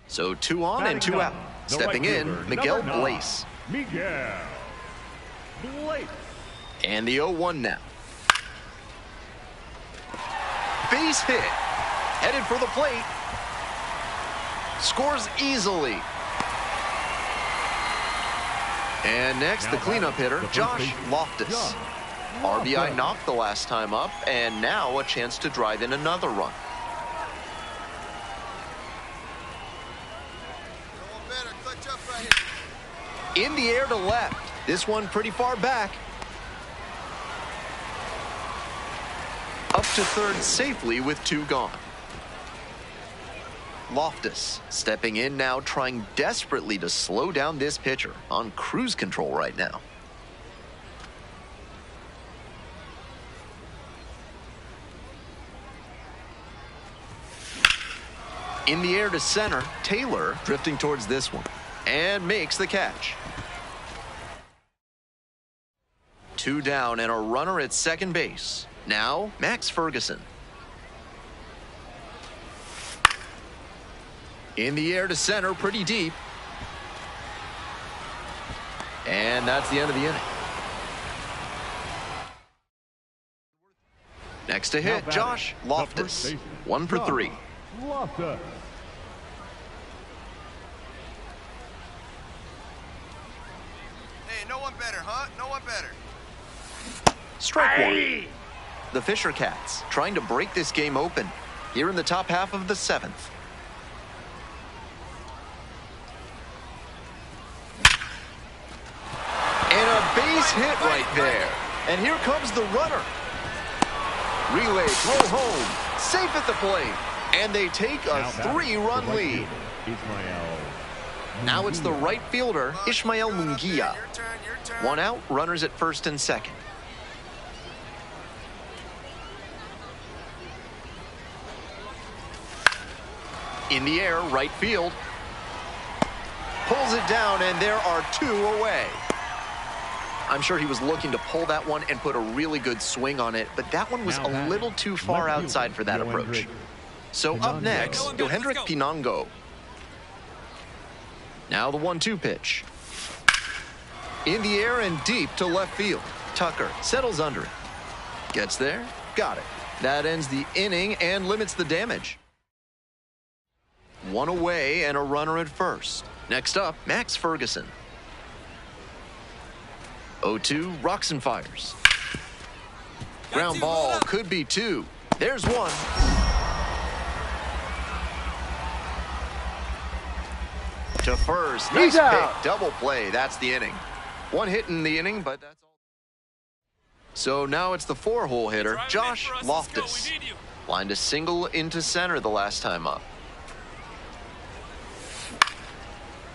Speaker 7: So 2 on and 2 out. Stepping in, Miguel Blaze.
Speaker 6: Miguel Blaze.
Speaker 7: And the 0-1 now. Base hit. Headed for the plate. Scores easily. And next, the cleanup hitter, Josh Loftus. RBI knocked the last time up, and now a chance to drive in another run.
Speaker 4: Better clutch up right here.
Speaker 7: In the air to left. This one pretty far back. Up to third safely with 2 gone. Loftus stepping in now, trying desperately to slow down this pitcher on cruise control right now. In the air to center, Taylor drifting towards this one and makes the catch. 2 down and a runner at second base. Now, Max Ferguson. In the air to center, pretty deep. And that's the end of the inning. Next to hit, Josh Loftus. 1 for 3.
Speaker 6: Loftus.
Speaker 4: Hey, no one better, huh? No one better.
Speaker 7: Strike 1. The Fisher Cats trying to break this game open here in the top half of the 7th. And a base hit right there. And here comes the runner. Relay throw home. Safe at the plate. And they take a 3-run lead. Now it's the right fielder, Ishmael Munguia.
Speaker 4: Your turn.
Speaker 7: 1 out, runners at first and second. In the air, right field. Pulls it down, and there are 2 away. I'm sure he was looking to pull that one and put a really good swing on it, but that one was a little too far outside for that approach. So up next, Yohendrick Pinango. Now the 1-2 pitch. In the air and deep to left field. Tucker settles under it. Gets there, got it. That ends the inning and limits the damage. 1 away and a runner at first. Next up, Max Ferguson. 0-2, rocks and fires. Ground ball, could be 2. There's 1. To first, nice pick, double play, that's the inning. 1 hit in the inning, but that's all. So now it's the 4-hole hitter, Josh Loftus. Lined a single into center the last time up.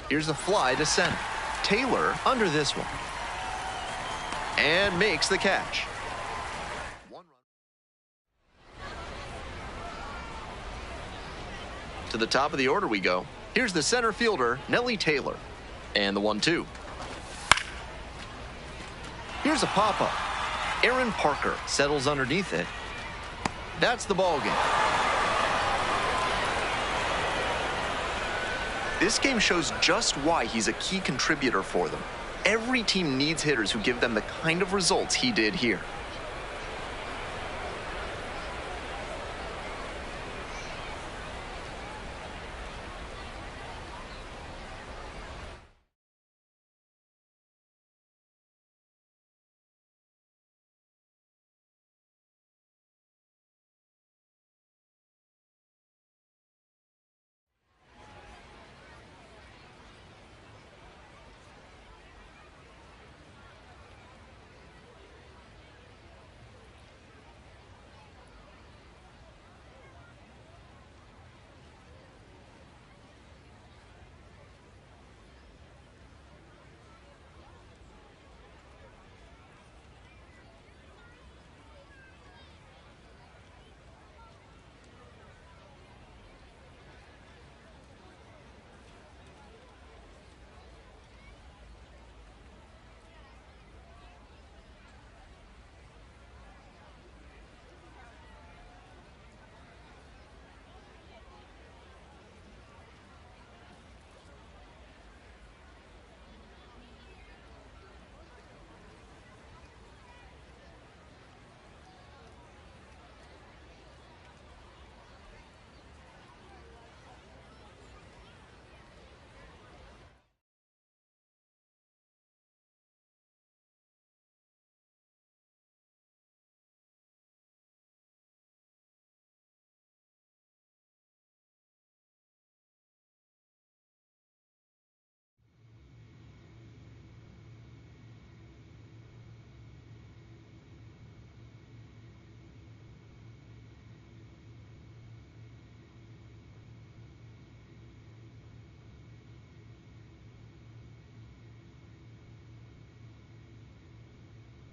Speaker 7: Here's a fly to center. Taylor under this one. And makes the catch. To the top of the order we go. Here's the center fielder, Nellie Taylor. And the 1-2. Here's a pop-up. Aaron Parker settles underneath it. That's the ball game. This game shows just why he's a key contributor for them. Every team needs hitters who give them the kind of results he did here.